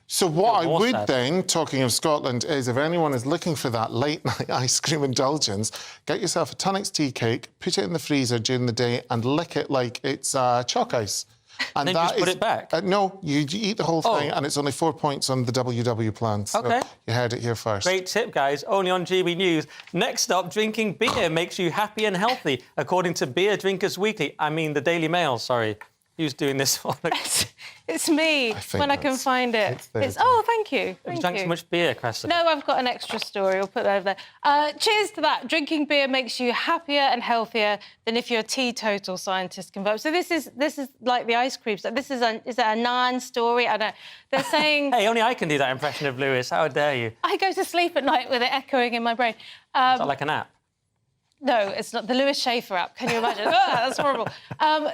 So what I would then, talking of Scotland, is if anyone is looking for that late-night ice cream indulgence, get yourself a Tunnocks tea cake, put it in the freezer during the day and lick it like it's chalk ice. And then just put it back? No, you eat the whole thing and it's only 4 points on the WW plan. So you heard it here first. Great tip, guys. Only on GB News. Next up, drinking beer makes you happy and healthy, according to Beer Drinkers Weekly. I mean, the Daily Mail, sorry. Who's doing this one? It's me, when I can find it. Oh, thank you. Have you drank so much beer, Cressida? No, I've got an extra story. I'll put that over there. Cheers to that. Drinking beer makes you happier and healthier than if you're a teetotal, scientists confirm. So this is like the ice cream. So this is that a non-story? I don't... They're saying... Hey, only I can do that impression of Lewis. How dare you? I go to sleep at night with it echoing in my brain. Is that like an app? No, it's not the Lewis Schaefer app. Can you imagine? That's horrible.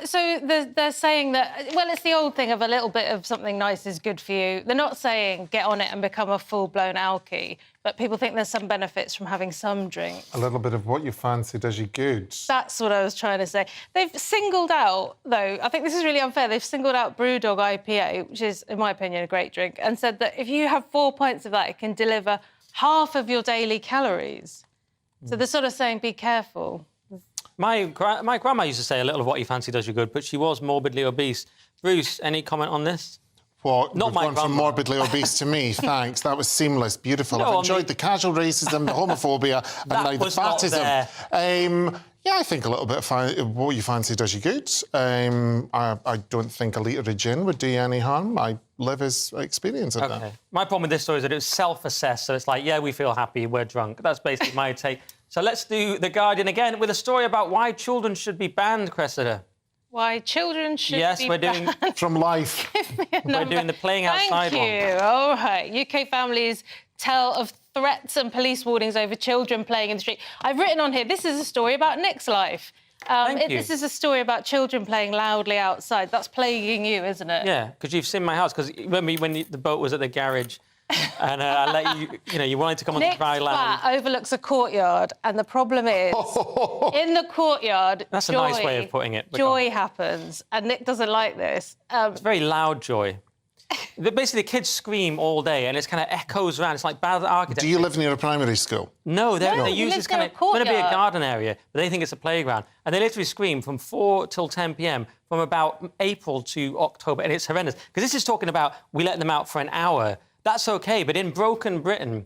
So they're saying that, well, it's the old thing of a little bit of something nice is good for you. They're not saying get on it and become a full-blown alky, but people think there's some benefits from having some drink. A little bit of what you fancy does you good. That's what I was trying to say. They've singled out, though, I think this is really unfair, they've singled out Brewdog IPA, which is, in my opinion, a great drink, and said that if you have 4 pints of that, it can deliver half of your daily calories. So they're sort of saying, be careful. My grandma used to say a little of what you fancy does you good, but she was morbidly obese. Bruce, any comment on this? What? Not my grandma. From morbidly obese to me, thanks. That was seamless, beautiful. I've enjoyed the casual racism, the homophobia, and now the fatism. Yeah, I think a little bit of what you fancy does you good. I don't think a litre of gin would do you any harm. I live as experience of that. My problem with this story is that it was self-assessed, so it's like, yeah, we feel happy, we're drunk. That's basically my take. So let's do The Guardian again with a story about why children should be banned, Cressida. Why children should be banned. Yes, we're doing... From life. We're doing the playing outside one. Thank you. All right. UK families tell of threats and police warnings over children playing in the street. I've written on here, this is a story about Nick's life. This is a story about children playing loudly outside. That's plaguing you, isn't it? Yeah, because you've seen my house. Because when the boat was at the garage and I let you, you wanted to come on the dry land. Nick's flat overlooks a courtyard, and the problem is, in the courtyard, That's a nice way of putting it. Joy happens, and Nick doesn't like this. It's very loud joy. Basically, the kids scream all day, and it kind of echoes around. It's like bad architecture. Do you live near a primary school? No, they use this kind of... It's going to be a garden area, but they think it's a playground. And they literally scream from 4 till 10 p.m. from about April to October, and it's horrendous. Because this is talking about we let them out for an hour. That's OK, but in broken Britain,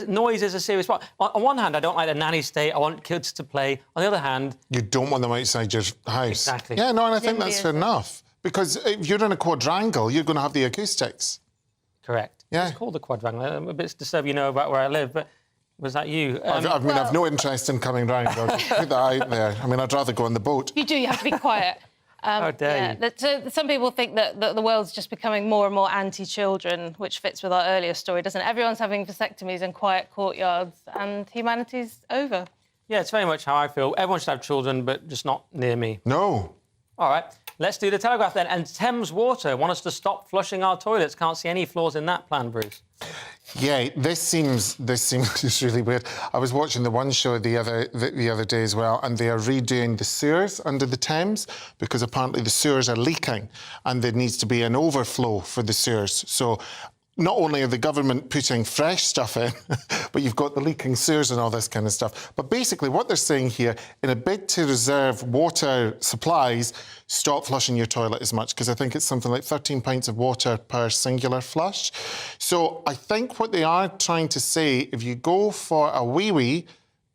noise is a serious problem. On one hand, I don't like the nanny state. I want kids to play. On the other hand... You don't want them outside your house. Exactly. Yeah, no, and I think that's fair enough. Because if you're in a quadrangle, you're going to have the acoustics. Correct. Yeah. It's called the quadrangle. I'm a bit disturbed you know about where I live, but was that you? I've no interest in coming round. I'll just put that out there. I mean, I'd rather go on the boat. You do, you have to be quiet. How dare you? So some people think that the world's just becoming more and more anti-children, which fits with our earlier story, doesn't it? Everyone's having vasectomies in quiet courtyards and humanity's over. Yeah, it's very much how I feel. Everyone should have children, but just not near me. No. All right, let's do the Telegraph then. And Thames Water want us to stop flushing our toilets. Can't see any flaws in that plan, Bruce. Yeah, this seems just really weird. I was watching the One show the other day as well, and they are redoing the sewers under the Thames because apparently the sewers are leaking and there needs to be an overflow for the sewers. So not only are the government putting fresh stuff in, but you've got the leaking sewers and all this kind of stuff. But basically what they're saying here, in a bid to reserve water supplies, stop flushing your toilet as much, because I think it's something like 13 pints of water per singular flush. So I think what they are trying to say, if you go for a wee-wee,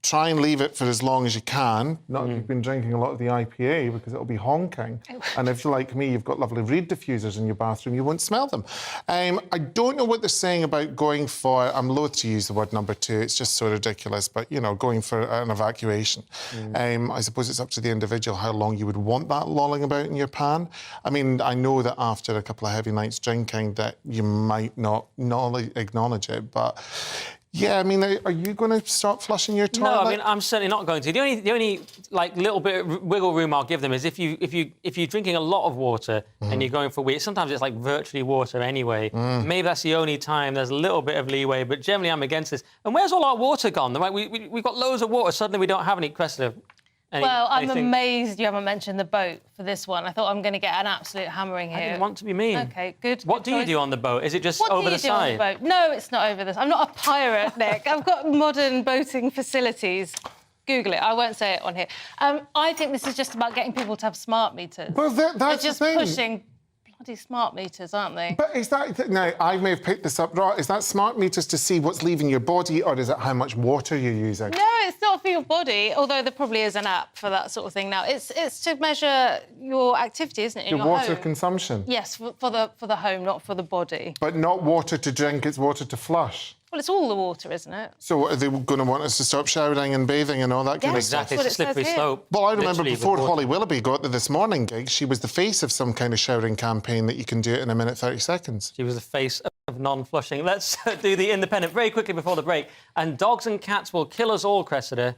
try and leave it for as long as you can. Not if you've been drinking a lot of the IPA, because it'll be honking. And if you're like me, you've got lovely reed diffusers in your bathroom, you won't smell them. I don't know what they're saying about going for... I'm loath to use the word number 2. It's just so ridiculous. But, going for an evacuation. I suppose it's up to the individual how long you would want that lolling about in your pan. I mean, I know that after a couple of heavy nights drinking that you might not acknowledge it, but... Yeah, I mean, are you going to start flushing your toilet? No, I mean, I'm certainly not going to. The only like little bit of wiggle room I'll give them is if you're drinking a lot of water and you're going for weeks. Sometimes it's like virtually water anyway. Maybe that's the only time there's a little bit of leeway. But generally, I'm against this. And where's all our water gone? Like we've got loads of water. Suddenly, we don't have any. Cressida. I'm amazed you haven't mentioned the boat for this one. I thought I'm going to get an absolute hammering here. I didn't want to be mean. OK, good. What do you do on the boat? Is it just What over do you the do side? on the boat? No, it's not over the side. I'm not a pirate, Nick. I've got modern boating facilities. Google it. I won't say it on here. I think this is just about getting people to have smart meters. Well, that's just the thing. pushing bloody smart meters, aren't they? But is that... Now, I may have picked this up wrong. Is that smart meters to see what's leaving your body, or is it how much water you're using? No, it's not for your body, although there probably is an app for that sort of thing now. It's to measure your activity, isn't it, in your water home? consumption? Yes, for the home, not for the body. But not water to drink, it's water to flush. Well, it's all the water, isn't it? So are they going to want us to stop showering and bathing and all that kind of stuff? Exactly, it's a slippery slope. Well, I remember Literally, before with Holly Willoughby got the This Morning gig, she was the face of some kind of showering campaign that you can do it in a minute, 30 seconds. She was the face of non-flushing. Let's do the Independent very quickly before the break. And dogs and cats will kill us all, Cressida.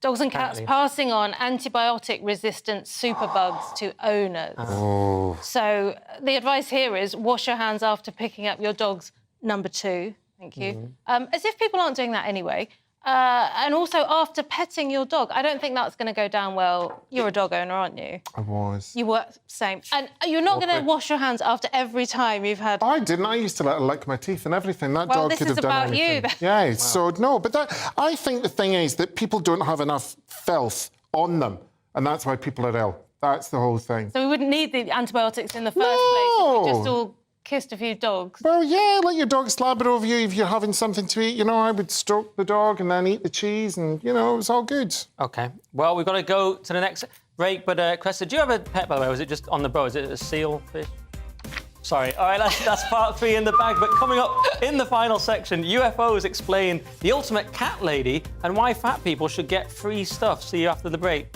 Dogs and cats passing on antibiotic-resistant superbugs to owners. Oh. So the advice here is wash your hands after picking up your dog's number 2. Thank you. As if people aren't doing that anyway. And also after petting your dog. I don't think that's going to go down well. You're a dog owner, aren't you? I was. You were, same. And you're not going to wash your hands after every time you've had... I didn't. I used to let her lick my teeth and everything. That dog could have done anything. This is about you. Yeah, so no, but I think the thing is that people don't have enough filth on them, and that's why people are ill. That's the whole thing. So we wouldn't need the antibiotics in the first place if we just all kissed a few dogs. Well, yeah, let your dog slabber over you if you're having something to eat. You know, I would stroke the dog and then eat the cheese and, you know, it's all good. OK. Well, we've got to go to the next break, but, Cressida, do you have a pet, by the way? Was it just on the boat? Is it a seal fish? Sorry. All right, that's part 3 in the bag. But coming up in the final section, UFOs explain the ultimate cat lady and why fat people should get free stuff. See you after the break.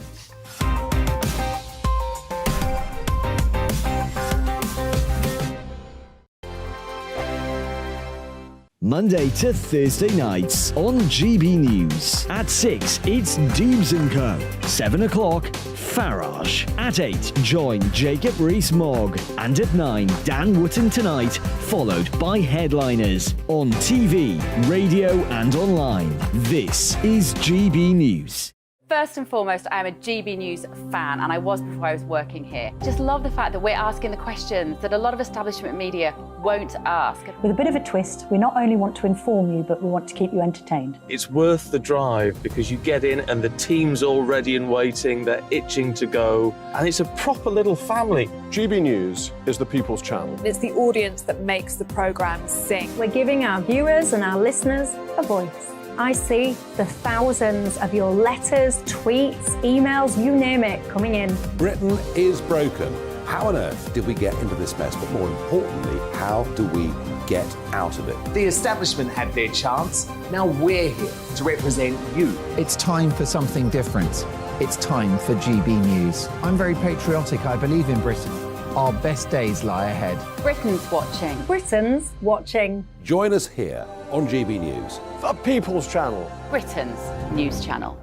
Monday to Thursday nights on GB News. At 6, it's Dubes & Co. 7 o'clock, Farage. At 8, join Jacob Rees-Mogg. And at 9, Dan Wootton Tonight, followed by Headliners. On TV, radio and online. This is GB News. First and foremost, I am a GB News fan, and I was before I was working here. Just love the fact that we're asking the questions that a lot of establishment media won't ask. With a bit of a twist, we not only want to inform you, but we want to keep you entertained. It's worth the drive because you get in and the team's all ready and waiting, they're itching to go, and it's a proper little family. GB News is the People's Channel. It's the audience that makes the programme sing. We're giving our viewers and our listeners a voice. I see the thousands of your letters, tweets, emails, you name it, coming in. Britain is broken. How on earth did we get into this mess? But more importantly, how do we get out of it? The establishment had their chance. Now we're here to represent you. It's time for something different. It's time for GB News. I'm very patriotic. I believe in Britain. Our best days lie ahead. Britain's watching. Britain's watching. Join us here on GB News. The People's Channel. Britain's news channel.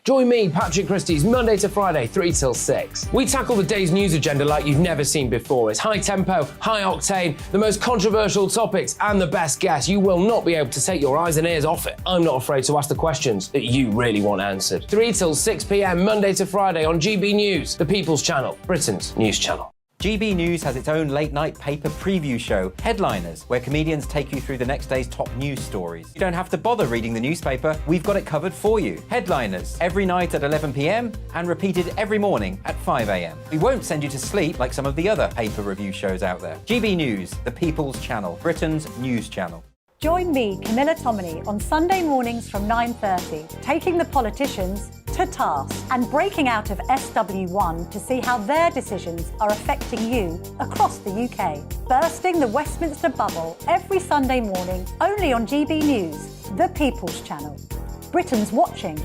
Join me, Patrick Christie's Monday to Friday, 3 till 6. We tackle the day's news agenda like you've never seen before. It's high tempo, high octane, the most controversial topics, and the best guests. You will not be able to take your eyes and ears off it. I'm not afraid to ask the questions that you really want answered. 3 till 6 p.m, Monday to Friday on GB News, the People's Channel, Britain's news channel. GB News has its own late-night paper preview show, Headliners, where comedians take you through the next day's top news stories. You don't have to bother reading the newspaper, we've got it covered for you. Headliners, every night at 11 p.m, and repeated every morning at 5 a.m. We won't send you to sleep like some of the other paper review shows out there. GB News, the People's Channel, Britain's news channel. Join me, Camilla Tominey, on Sunday mornings from 9:30, taking the politicians to task and breaking out of SW1 to see how their decisions are affecting you across the UK. Bursting the Westminster bubble every Sunday morning, only on GB News, the People's Channel. Britain's watching.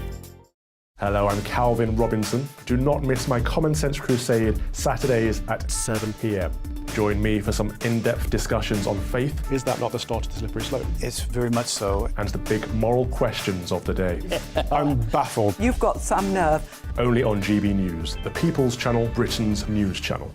Hello, I'm Calvin Robinson. Do not miss my Common Sense Crusade Saturdays at 7 p.m. Join me for some in-depth discussions on faith. Is that not the start of the slippery slope? It's very much so. And the big moral questions of the day. I'm baffled. You've got some nerve. Only on GB News, the People's Channel, Britain's news channel.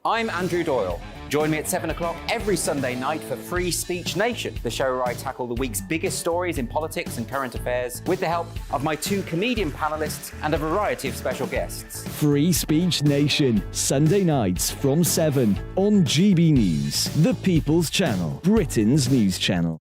I'm Andrew Doyle. Join me at 7 o'clock every Sunday night for Free Speech Nation, the show where I tackle the week's biggest stories in politics and current affairs with the help of my 2 comedian panellists and a variety of special guests. Free Speech Nation, Sunday nights from 7 on GB News, the People's Channel, Britain's news channel.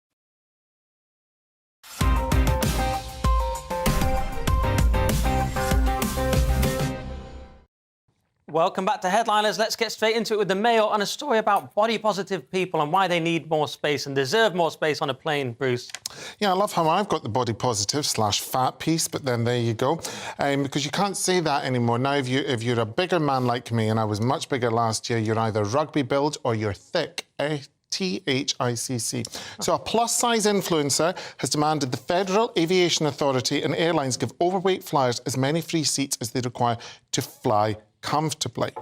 Welcome back to Headliners. Let's get straight into it with the Mail on a story about body-positive people and why they need more space and deserve more space on a plane, Bruce. Yeah, I love how I've got the body positive / fat piece, but then there you go. Because you can't say that anymore. Now, if you're a bigger man like me, and I was much bigger last year, you're either rugby build or you're thick. THICC. So a plus-size influencer has demanded the Federal Aviation Authority and airlines give overweight flyers as many free seats as they require to fly comfortably.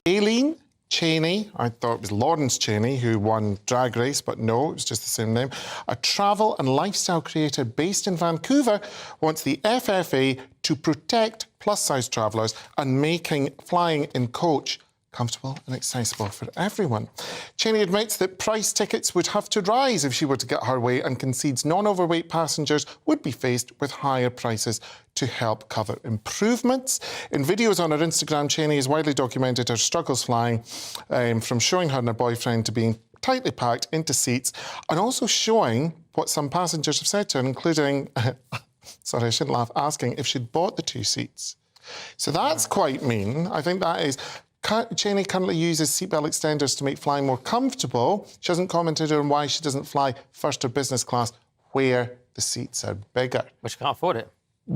Jaylene Cheney, I thought it was Lawrence Cheney who won Drag Race, but no, it was just the same name. A travel and lifestyle creator based in Vancouver wants the FFA to protect plus-size travellers and making flying in coach comfortable and accessible for everyone. Cheney admits that price tickets would have to rise if she were to get her way and concedes non-overweight passengers would be faced with higher prices to help cover improvements. In videos on her Instagram, Cheney has widely documented her struggles flying, from showing her and her boyfriend to being tightly packed into seats and also showing what some passengers have said to her, including, sorry, I shouldn't laugh, asking if she'd bought the 2 seats. So that's quite mean. I think that is... Cheney currently uses seatbelt extenders to make flying more comfortable. She hasn't commented on why she doesn't fly first or business class where the seats are bigger. But she can't afford it,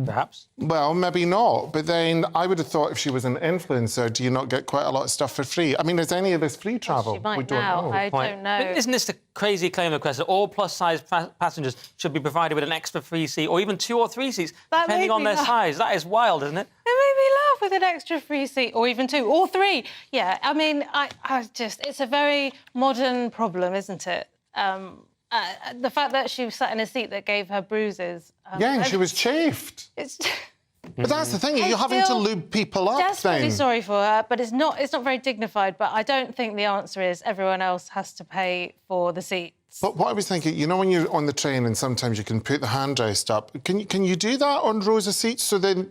perhaps. Well, maybe not. But then I would have thought if she was an influencer, do you not get quite a lot of stuff for free? I mean, is any of this free travel? She might we don't now. know. I don't know. But isn't this the crazy claim of Crest that all plus-size passengers should be provided with an extra free seat or even 2 or 3 seats, depending on their size? That is wild, isn't it? It made me laugh with an extra free seat, or even 2 or 3. Yeah, I mean, it's a very modern problem, isn't it? The fact that she was sat in a seat that gave her bruises. Yeah, and she was chafed. But that's the thing, you're having to lube people up desperately then. sorry for her, but it's not very dignified. But I don't think the answer is everyone else has to pay for the seats. But what I was thinking, you know, when you're on the train and sometimes you can put the handrest up, can you do that on rows of seats so then...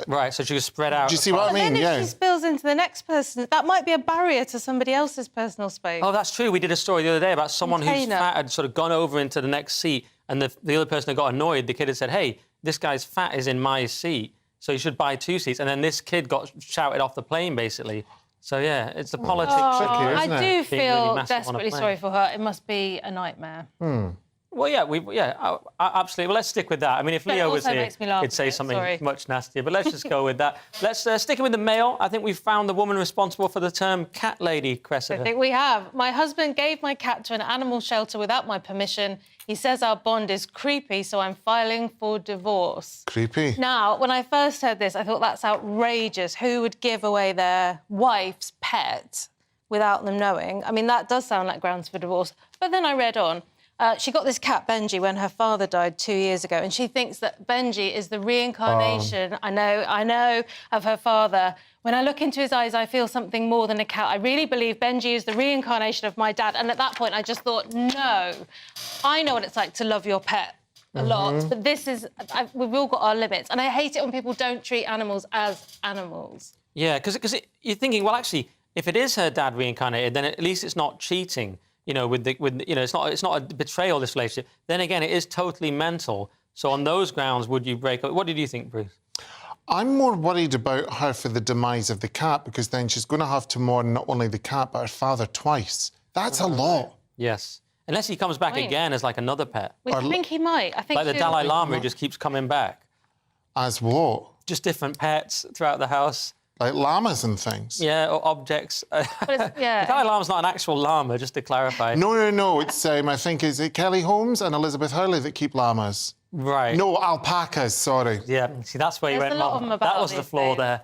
Right, so she was spread out. Do you see what I mean? Then if she spills into the next person, that might be a barrier to somebody else's personal space. Oh, that's true. We did a story the other day about someone whose fat had sort of gone over into the next seat and the other person had got annoyed. The kid had said, hey, this guy's fat is in my seat, so you should buy 2 seats. And then this kid got shouted off the plane, basically. So, yeah, it's the politics. I do feel really desperately sorry for her. It must be a nightmare. Well, yeah, absolutely. Well, let's stick with that. I mean, if Leo was here, he'd say something much nastier. But let's just go with that. Let's stick with the Mail. I think we've found the woman responsible for the term cat lady, Cressida. I think we have. My husband gave my cat to an animal shelter without my permission. He says our bond is creepy, so I'm filing for divorce. Creepy. Now, when I first heard this, I thought that's outrageous. Who would give away their wife's pet without them knowing? I mean, that does sound like grounds for divorce. But then I read on. She got this cat, Benji, when her father died 2 years ago, and she thinks that Benji is the reincarnation, I know, of her father. When I look into his eyes, I feel something more than a cat. I really believe Benji is the reincarnation of my dad. And at that point, I just thought, no. I know what it's like to love your pet a lot, but this is... we've all got our limits. And I hate it when people don't treat animals as animals. Yeah, because you're thinking, well, actually, if it is her dad reincarnated, then at least it's not cheating. You know, it's not a betrayal, this relationship. Then again, it is totally mental. So on those grounds, would you break up? What did you think, Bruce? I'm more worried about her for the demise of the cat, because then she's going to have to mourn not only the cat, but her father twice. That's a lot. Yes. Unless he comes back again as like another pet. I think he might. I think like the Dalai Lama, who just keeps coming back. As what? Just different pets throughout the house. Like llamas and things. Yeah, or objects. Yeah. The Dalai Lama's not an actual llama, just to clarify. No. It's, I think, is it Kelly Holmes and Elizabeth Hurley that keep llamas? Right. No, alpacas, sorry. Yeah, see, that's where you There's went a lot wrong. of them about That was the these flaw days.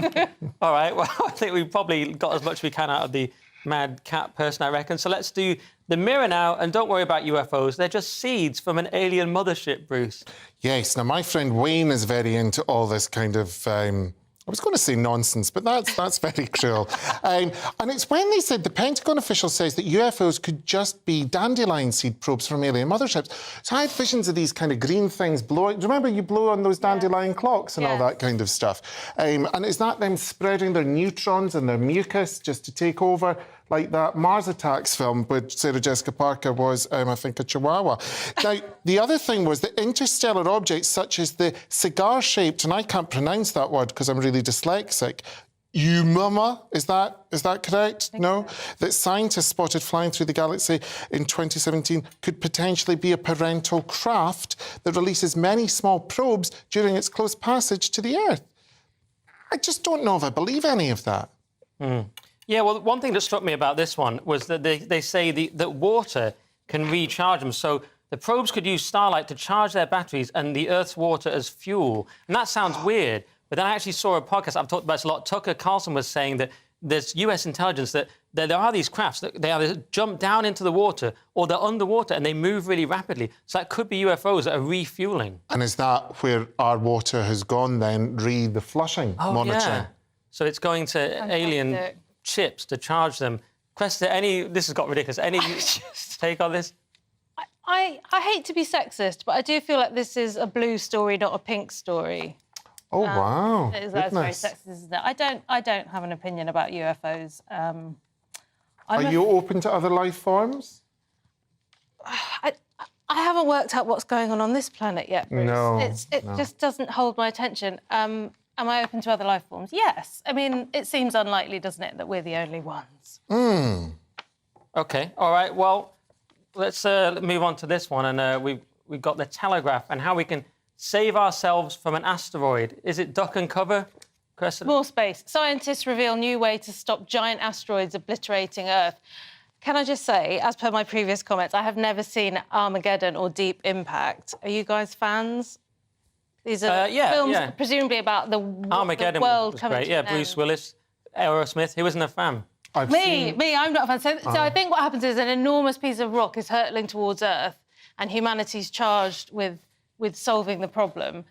there. All right, well, I think we've probably got as much as we can out of the mad cat person, I reckon. So let's do the Mirror now, and don't worry about UFOs. They're just seeds from an alien mothership, Bruce. Yes, now my friend Wayne is very into all this kind of... I was going to say nonsense, but that's very cruel. And it's when they said the Pentagon official says that UFOs could just be dandelion seed probes from alien motherships. So I had visions of these kind of green things blowing. Do you remember you blow on those dandelion clocks and all that kind of stuff? And is that them spreading their neutrons and their mucus just to take over? Like that Mars Attacks film with Sarah Jessica Parker was, I think, a chihuahua. Now, the other thing was that interstellar objects such as the cigar-shaped, and I can't pronounce that word because I'm really dyslexic, Umama, is that correct? No? That scientists spotted flying through the galaxy in 2017 could potentially be a parental craft that releases many small probes during its close passage to the Earth. I just don't know if I believe any of that. Yeah, well, one thing that struck me about this one was that they say that water can recharge them. So the probes could use starlight to charge their batteries and the Earth's water as fuel. And that sounds weird, but then I actually saw a podcast, I've talked about this a lot, Tucker Carlson was saying that there's US intelligence that there are these crafts that they either jump down into the water or they're underwater and they move really rapidly. So that could be UFOs that are refueling. And is that where our water has gone then, the flushing monitoring? Yeah. So it's going to alien chips to charge them. Cressida, this has got ridiculous. Any take on this? I hate to be sexist, but I do feel like this is a blue story, not a pink story. Oh, wow. That's very sexist, isn't it? I don't have an opinion about UFOs. Are you open to other life forms? I haven't worked out what's going on this planet yet, Bruce. No. It just doesn't hold my attention. Am I open to other life forms? Yes. I mean, it seems unlikely, doesn't it, that we're the only ones? OK, all right, well, let's move on to this one. And we've got the Telegraph and how we can save ourselves from an asteroid. Is it duck and cover? Cressida? More space. Scientists reveal new way to stop giant asteroids obliterating Earth. Can I just say, as per my previous comments, I have never seen Armageddon or Deep Impact. Are you guys fans? These are films presumably about the Armageddon world was coming great. to Yeah, an Bruce end. Willis, Aerosmith. Who wasn't a fan? Me, I'm not a fan. So I think what happens is an enormous piece of rock is hurtling towards Earth and humanity's charged with solving the problem.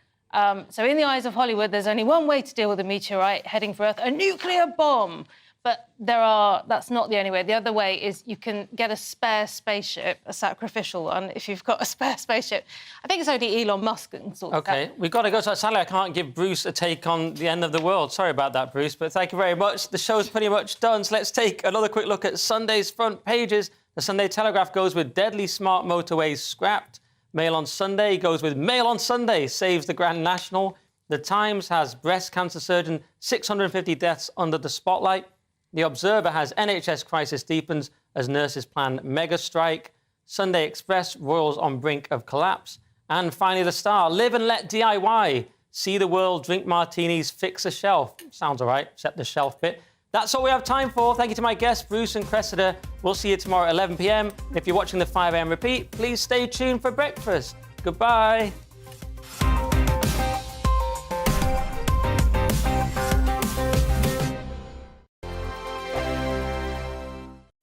So in the eyes of Hollywood, there's only one way to deal with a meteorite heading for Earth, a nuclear bomb. But that's not the only way. The other way is you can get a spare spaceship, a sacrificial one, if you've got a spare spaceship. I think it's only Elon Musk that can sort that. OK, we've got to go. So sadly, I can't give Bruce a take on the end of the world. Sorry about that, Bruce, but thank you very much. The show's pretty much done, so let's take another quick look at Sunday's front pages. The Sunday Telegraph goes with deadly smart motorways scrapped. Mail on Sunday goes with Mail on Sunday saves the Grand National. The Times has breast cancer surgeon, 650 deaths under the spotlight. The Observer has NHS crisis deepens as nurses plan mega strike. Sunday Express, Royals on brink of collapse. And finally, The Star, live and let DIY. See the world, drink martinis, fix a shelf. Sounds all right, except the shelf bit. That's all we have time for. Thank you to my guests, Bruce and Cressida. We'll see you tomorrow at 11 p.m. If you're watching the 5 a.m. repeat, please stay tuned for breakfast. Goodbye.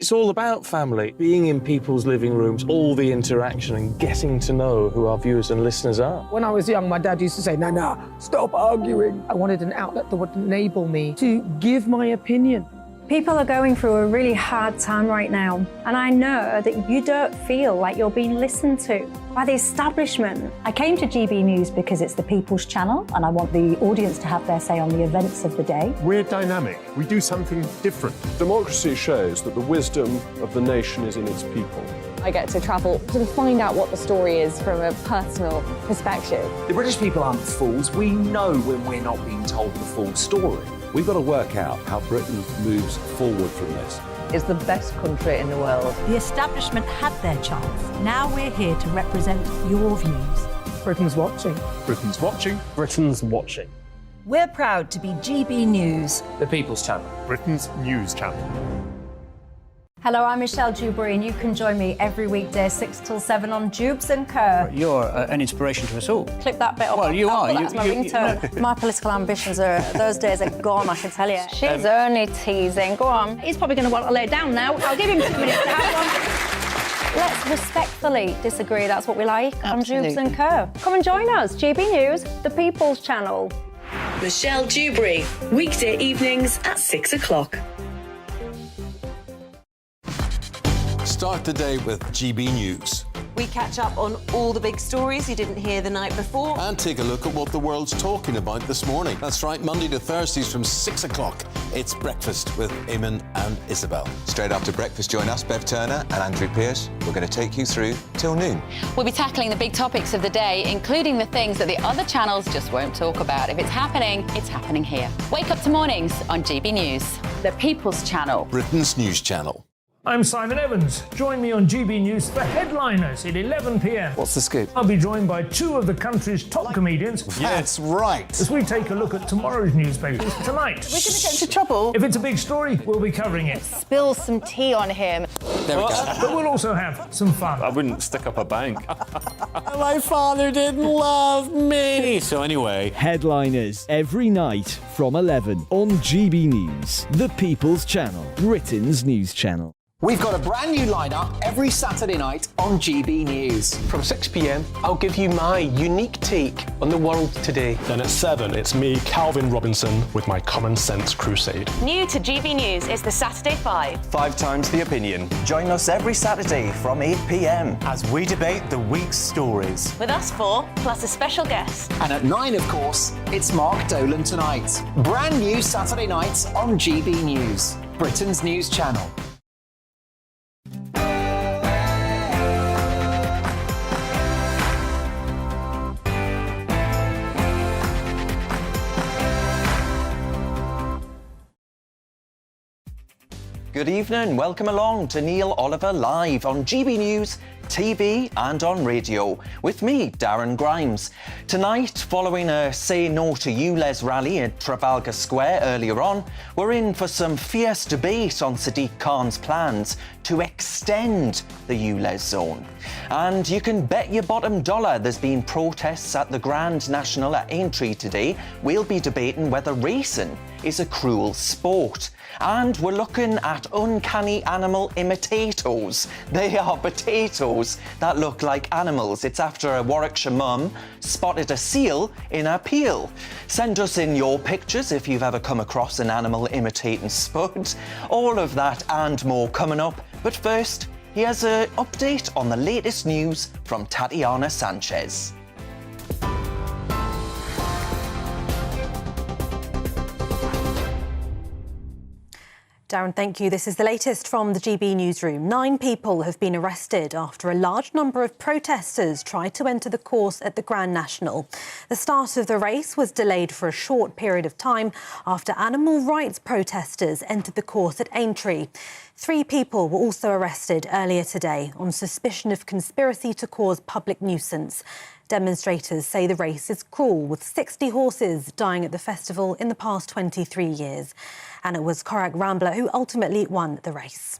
It's all about family, being in people's living rooms, all the interaction and getting to know who our viewers and listeners are. When I was young, my dad used to say, "Nana, stop arguing." I wanted an outlet that would enable me to give my opinion. People are going through a really hard time right now, and I know that you don't feel like you're being listened to by the establishment. I came to GB News because it's the people's channel, and I want the audience to have their say on the events of the day. We're dynamic. We do something different. Democracy shows that the wisdom of the nation is in its people. I get to travel to find out what the story is from a personal perspective. The British people aren't fools. We know when we're not being told the full story. We've got to work out how Britain moves forward from this. It's the best country in the world. The establishment had their chance. Now we're here to represent your views. Britain's watching. Britain's watching. Britain's watching. We're proud to be GB News, the People's Channel, Britain's news channel. Hello, I'm Michelle Dewberry, and you can join me every weekday 6 till 7 on Dubes and Kerr. You're an inspiration to us all. Clip that bit up. Well, you are. That's my ringtone. My political ambitions those days are gone, I can tell you. She's only teasing. Go on. He's probably going to want to lay down now. I'll give him 2 minutes to have one. Let's respectfully disagree. That's what we like on Dubes and Kerr. Come and join us. GB News, the People's Channel. Michelle Dewberry, weekday evenings at 6 o'clock. Start the day with GB News. We catch up on all the big stories you didn't hear the night before. And take a look at what the world's talking about this morning. That's right, Monday to Thursdays from 6 o'clock. It's Breakfast with Eamon and Isabel. Straight after breakfast, join us, Bev Turner and Andrew Pearce. We're going to take you through till noon. We'll be tackling the big topics of the day, including the things that the other channels just won't talk about. If it's happening here. Wake up to mornings on GB News, the People's Channel. Britain's news channel. I'm Simon Evans. Join me on GB News for Headliners at 11 p.m. What's the scoop? I'll be joined by 2 of the country's top comedians. That's right. As we take a look at tomorrow's newspapers tonight. We're going to get into trouble. If it's a big story, we'll be covering it. Spill some tea on him. There we go. But we'll also have some fun. I wouldn't stick up a bank. My father didn't love me. So anyway. Headliners every night from 11 on GB News, the People's Channel, Britain's news channel. We've got a brand new lineup every Saturday night on GB News. From 6 p.m, I'll give you my unique take on the world today. Then at 7, it's me, Calvin Robinson, with my Common Sense Crusade. New to GB News is the Saturday 5. 5 times the opinion. Join us every Saturday from 8 p.m. as we debate the week's stories. With us 4, plus a special guest. And at 9, of course, it's Mark Dolan Tonight. Brand new Saturday nights on GB News, Britain's news channel. Good evening, welcome along to Neil Oliver Live on GB News, TV and on radio, with me, Darren Grimes. Tonight, following a Say No to ULEZ rally at Trafalgar Square earlier on, we're in for some fierce debate on Sadiq Khan's plans to extend the ULEZ zone. And you can bet your bottom dollar there's been protests at the Grand National at Aintree today. We'll be debating whether racing is a cruel sport. And we're looking at uncanny animal imitators. They are potatoes that look like animals. It's after a Warwickshire mum spotted a seal in her peel. Send us in your pictures if you've ever come across an animal imitating spud. All of that and more coming up. But first, here's an update on the latest news from Tatiana Sanchez. Darren, thank you. This is the latest from the GB newsroom. 9 people have been arrested after a large number of protesters tried to enter the course at the Grand National. The start of the race was delayed for a short period of time after animal rights protesters entered the course at Aintree. 3 people were also arrested earlier today on suspicion of conspiracy to cause public nuisance. Demonstrators say the race is cruel, with 60 horses dying at the festival in the past 23 years. And it was Korak Rambler who ultimately won the race.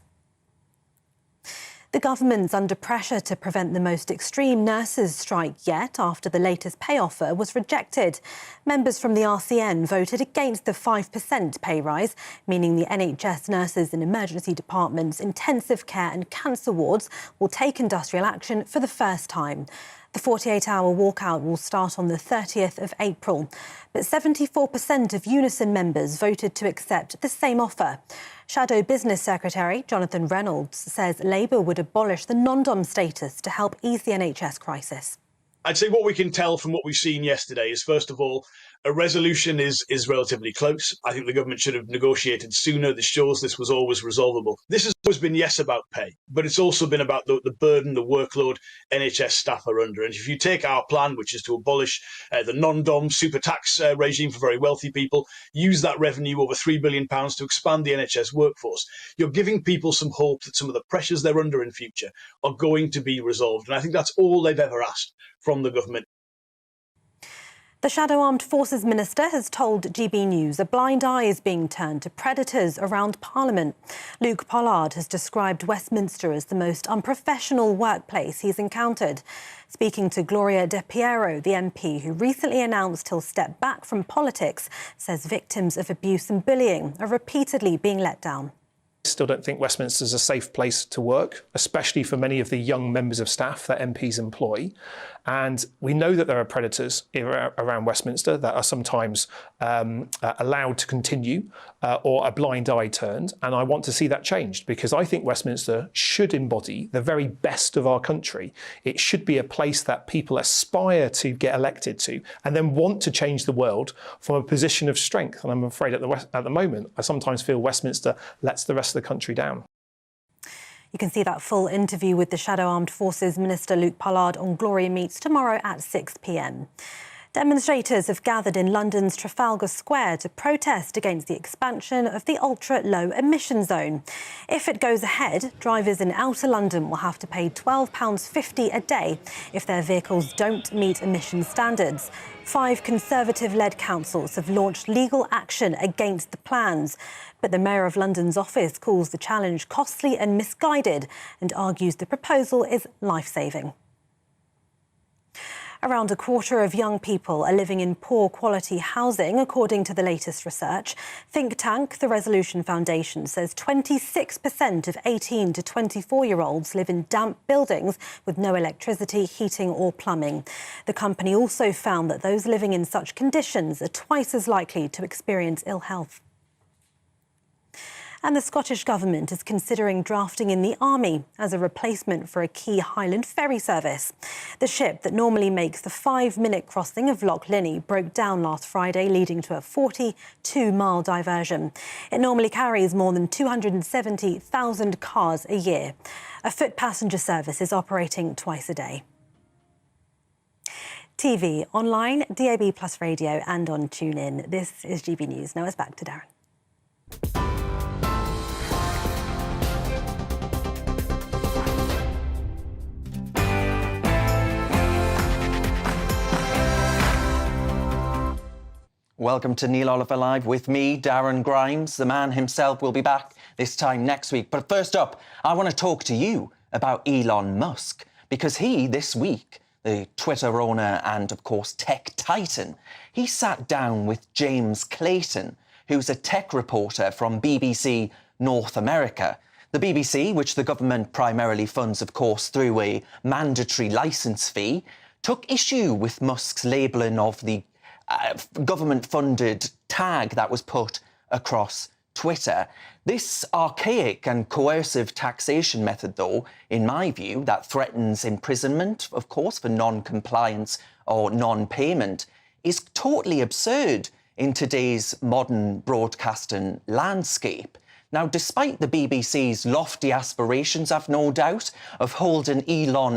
The government's under pressure to prevent the most extreme nurses' strike yet after the latest pay offer was rejected. Members from the RCN voted against the 5% pay rise, meaning the NHS nurses in emergency departments, intensive care and cancer wards will take industrial action for the first time. The 48-hour walkout will start on the 30th of April. But 74% of Unison members voted to accept the same offer. Shadow Business Secretary Jonathan Reynolds says Labour would abolish the non-dom status to help ease the NHS crisis. I'd say what we can tell from what we've seen yesterday is, first of all, a resolution is relatively close. I think the government should have negotiated sooner. This shows this was always resolvable. This has always been, yes, about pay, but it's also been about the burden, the workload NHS staff are under. And if you take our plan, which is to abolish the non-dom super tax regime for very wealthy people, use that revenue, over £3 billion, to expand the NHS workforce, you're giving people some hope that some of the pressures they're under in future are going to be resolved. And I think that's all they've ever asked from the government. The Shadow Armed Forces Minister has told GB News a blind eye is being turned to predators around Parliament. Luke Pollard has described Westminster as the most unprofessional workplace he's encountered. Speaking to Gloria De Piero, the MP who recently announced he'll step back from politics, says victims of abuse and bullying are repeatedly being let down. I still don't think Westminster is a safe place to work, especially for many of the young members of staff that MPs employ. And we know that there are predators around Westminster that are sometimes allowed to continue or a blind eye turned. And I want to see that changed because I think Westminster should embody the very best of our country. It should be a place that people aspire to get elected to and then want to change the world from a position of strength. And I'm afraid at the moment, I sometimes feel Westminster lets the rest of the country down. You can see that full interview with the Shadow Armed Forces Minister Luke Pollard on Gloria Meets tomorrow at 6 p.m. Demonstrators have gathered in London's Trafalgar Square to protest against the expansion of the ultra-low emission zone. If it goes ahead, drivers in outer London will have to pay £12.50 a day if their vehicles don't meet emission standards. 5 Conservative-led councils have launched legal action against the plans. But the Mayor of London's office calls the challenge costly and misguided and argues the proposal is life-saving. Around a quarter of young people are living in poor quality housing, according to the latest research. Think tank The Resolution Foundation says 26% of 18 to 24-year-olds live in damp buildings with no electricity, heating or plumbing. The company also found that those living in such conditions are twice as likely to experience ill health. And the Scottish Government is considering drafting in the Army as a replacement for a key Highland ferry service. The ship that normally makes the 5-minute crossing of Loch Linnhe broke down last Friday, leading to a 42-mile diversion. It normally carries more than 270,000 cars a year. A foot passenger service is operating twice a day. TV, online, DAB+ radio and on TuneIn. This is GB News. Now it's back to Darren. Welcome to Neil Oliver Live with me, Darren Grimes. The man himself will be back this time next week. But first up, I want to talk to you about Elon Musk, because he, this week, the Twitter owner and, of course, tech titan, he sat down with James Clayton, who's a tech reporter from BBC North America. The BBC, which the government primarily funds, of course, through a mandatory licence fee, took issue with Musk's labelling of the government-funded tag that was put across Twitter. This archaic and coercive taxation method, though, in my view, that threatens imprisonment, of course, for non-compliance or non-payment, is totally absurd in today's modern broadcasting landscape. Now, despite the BBC's lofty aspirations, I've no doubt, of holding Elon